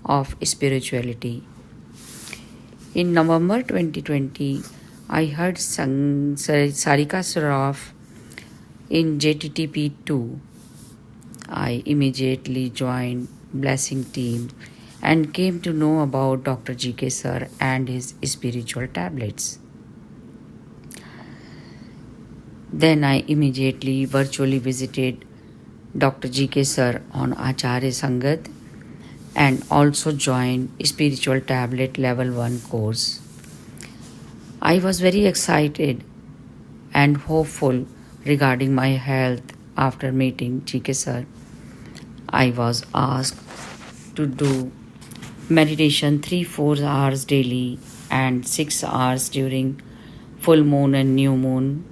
Speaker 3: of spirituality. In November 2020, I heard Sarika Saraff in JTTP2. I immediately joined blessing team and came to know about Dr. GK sir and his spiritual tablets. Then I immediately virtually visited Dr. GK sir on Acharya Sangat and also joined spiritual tablet level 1 course. I was very excited and hopeful regarding my health after meeting GK sir. I was asked to do meditation 3-4 hours daily and 6 hours during full moon and new moon,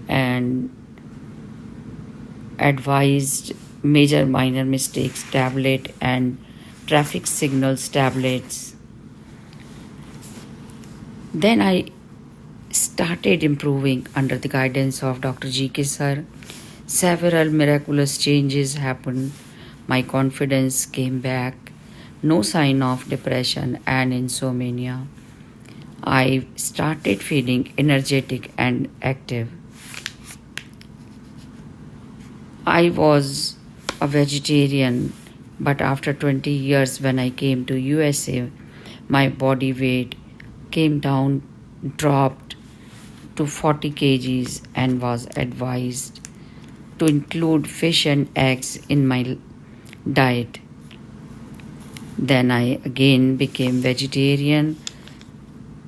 Speaker 3: and advised major minor mistakes tablet and traffic signals tablets. Then I started improving under the guidance of Dr. GK sir. Several miraculous changes happened. My confidence came back. No sign of depression and insomnia. I started feeling energetic and active. I was a vegetarian, but after 20 years when I came to USA, my body weight came down, dropped to 40 kgs and was advised to include fish and eggs in my diet. Then I again became vegetarian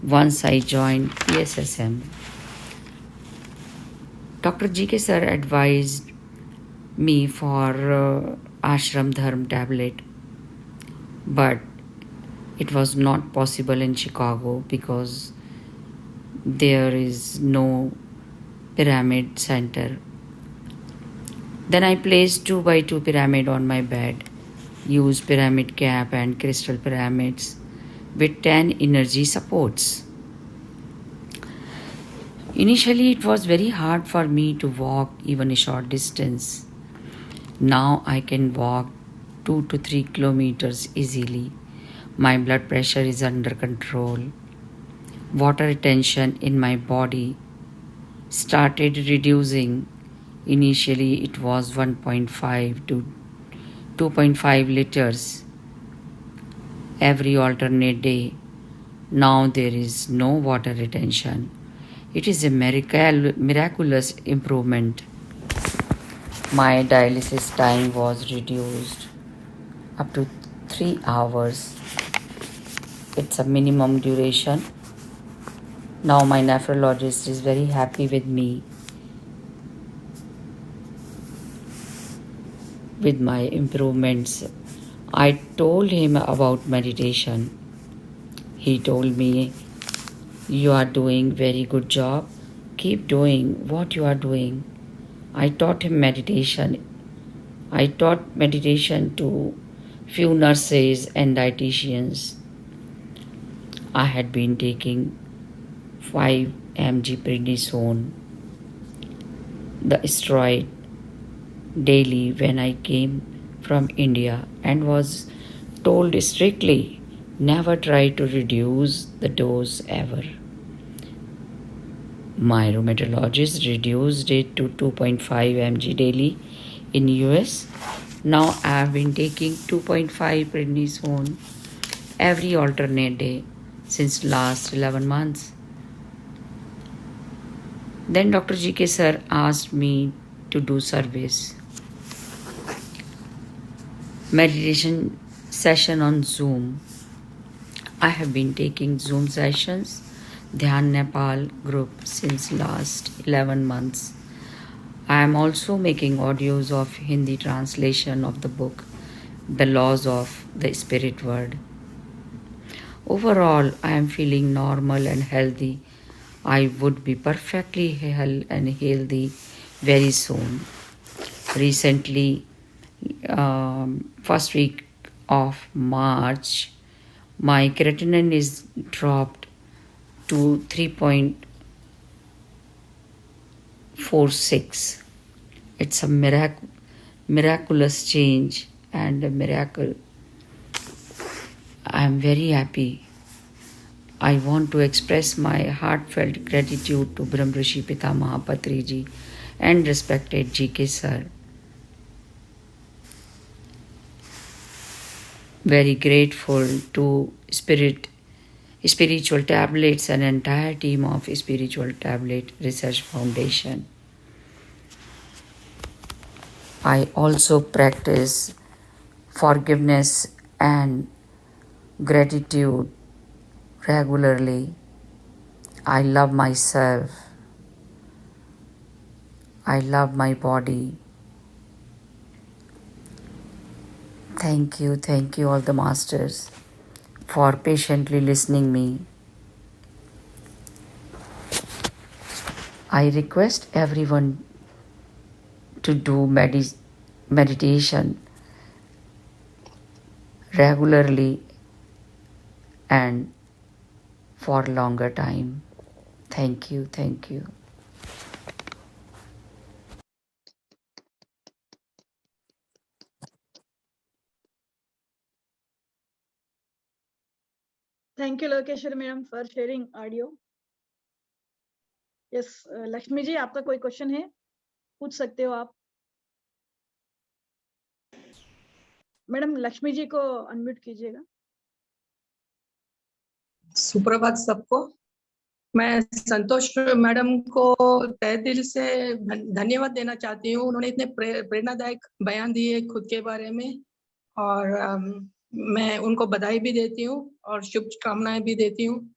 Speaker 3: once I joined PSSM. Dr. GK sir advised me for Ashram Dharm tablet, but it was not possible in Chicago because there is no pyramid center. Then I placed 2x2 pyramid on my bed, used pyramid cap and crystal pyramids with 10 energy supports. Initially, it was very hard for me to walk even a short distance. Now I can walk 2 to 3 kilometers easily. My blood pressure is under control. Water retention in my body started reducing. Initially, it was 1.5 to 2.5 liters every alternate day. Now there is no water retention. It is a miraculous improvement. My dialysis time was reduced up to 3 hours. It's a minimum duration. Now my nephrologist is very happy with me, with my improvements. I told him about meditation. He told me, "You are doing very good job. Keep doing what you are doing." I taught him meditation. I taught meditation to few nurses and dietitians. I had been taking 5 mg prednisone, the steroid, daily when I came from India, and was told strictly never try to reduce the dose ever. My rheumatologist reduced it to 2.5 mg daily in US. Now I have been taking 2.5 prednisone every alternate day since last 11 months. Then Dr. GK sir asked me to do service. Meditation session on Zoom. I have been taking Zoom sessions, Dhyan Nepal group since last 11 months. I am also making audios of Hindi translation of the book, The Laws of the Spirit World. Overall, I am feeling normal and healthy. I would be perfectly healthy and healthy very soon. Recently, first week of March, my creatinine is dropped to 3.46. It's a miraculous change and a miracle. I am very happy. I want to express my heartfelt gratitude to Brahm Rishi Pitamaha Patri Ji and respected GK sir. very grateful to Spiritual Tablets and entire team of Spiritual Tablet Research Foundation. I also practice forgiveness and gratitude regularly. I love myself. I love my body. Thank you all the masters for patiently listening me. I request everyone to do meditation regularly and for longer time. Thank you.
Speaker 1: Thank you, Lokeshwari madam, for sharing audio. Yes, Lakshmi ji, आपका कोई question है? पूछ सकते हो आप. Madam Lakshmi ji को unmute कीजिएगा.
Speaker 4: सुप्रभात सबको. मैं संतोष मैडम को तहे दिल से धन्यवाद देना चाहती हूँ. उन्होंने इतने प्रेरणादायक बयान दिए खुद के बारे में, और मैं उनको बधाई भी देती हूँ और शुभकामनाएं भी देती हूँ.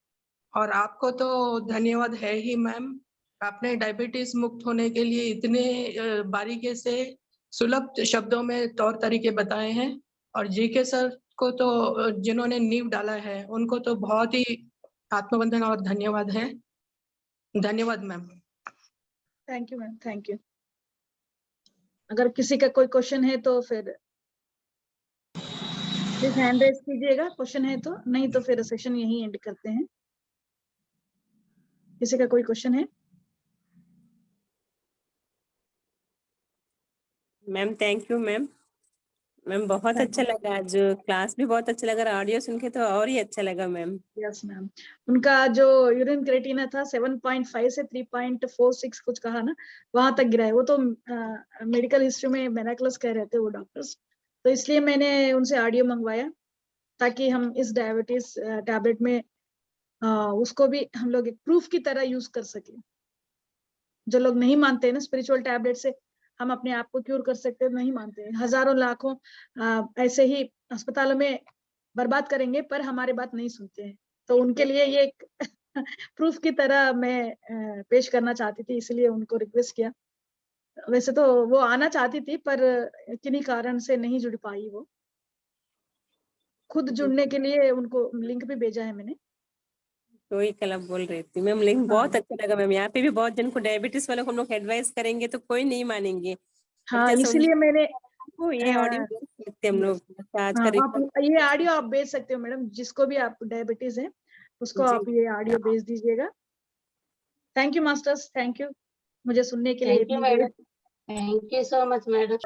Speaker 4: और आपको तो धन्यवाद है ही मैम. आपने डायबिटीज मुक्त होने के लिए इतने बारीकी से सुलभ शब्दों में तौर तरीके बताए हैं. और जीके सर को तो जिन्होंने नींव डाला है उनको तो बहुत ही आत्मवंदन और धन्यवाद है. धन्यवाद ma'am.
Speaker 1: Thank you ma'am, thank you. अगर किसी का कोई क्वेश्चन है तो फिर प्लीज हैंड रेज कीजिएगा. क्वेश्चन है तो, नहीं तो फिर सेशन यहीं एंड करते हैं. किसी का कोई क्वेश्चन है?
Speaker 2: Ma'am thank you ma'am. Ma'am बहुत अच्छा लगा, आज क्लास भी बहुत अच्छा लगा, ऑडियो सुन के तो और ही अच्छा लगा मैम.
Speaker 1: Yes ma'am. उनका जो यूरिन क्रिएटिनिन था 7.5 से 3.46 कुछ कहा ना, वहां तक गिरा है. वो तो मेडिकल हिस्ट्री में मेराकुलस कह रहे थे वो डॉक्टर्स. तो इसलिए मैंने उनसे ऑडियो मंगवाया ताकि हम इस डायबिटीज टैबलेट में उसको भी हम लोग एक प्रूफ की तरह यूज कर सके. जो लोग नहीं मानते हैं ना स्पिरिचुअल टैबलेट से हम अपने आप को क्यूर कर सकते हैं, नहीं मानते हैं. हजारों लाखों ऐसे ही अस्पतालों में बर्बाद करेंगे पर हमारे बात नहीं सुनते हैं. तो उनके लिए ये एक प्रूफ की तरह मैं पेश करना चाहती थी, इसलिए उनको रिक्वेस्ट किया. वैसे तो वो आना चाहती थी पर किन्हीं कारण से नहीं जुड़ पाई. वो खुद जुड़ने के लिए उनको लिंक भी भेजा है मैंने.
Speaker 2: तो ही कल बोल रही थी मैम, लेकिन बहुत अच्छा लगा मैम. यहाँ पे भी बहुत जन को डायबिटीज वालों को हम लोग एडवाइस करेंगे तो कोई नहीं मानेंगे.
Speaker 1: हाँ, इसलिए मैंने
Speaker 2: ये ऑडियो भेज सकते हम लोग. आज का
Speaker 1: आप ये ऑडियो आप भेज सकते हो मैडम. जिसको भी आप डायबिटीज है उसको आप ये ऑडियो भेज दीजिएगा. Thank you masters, thank you मुझे सुनने के लिए.
Speaker 5: Thank you madam. Thank you so much madam.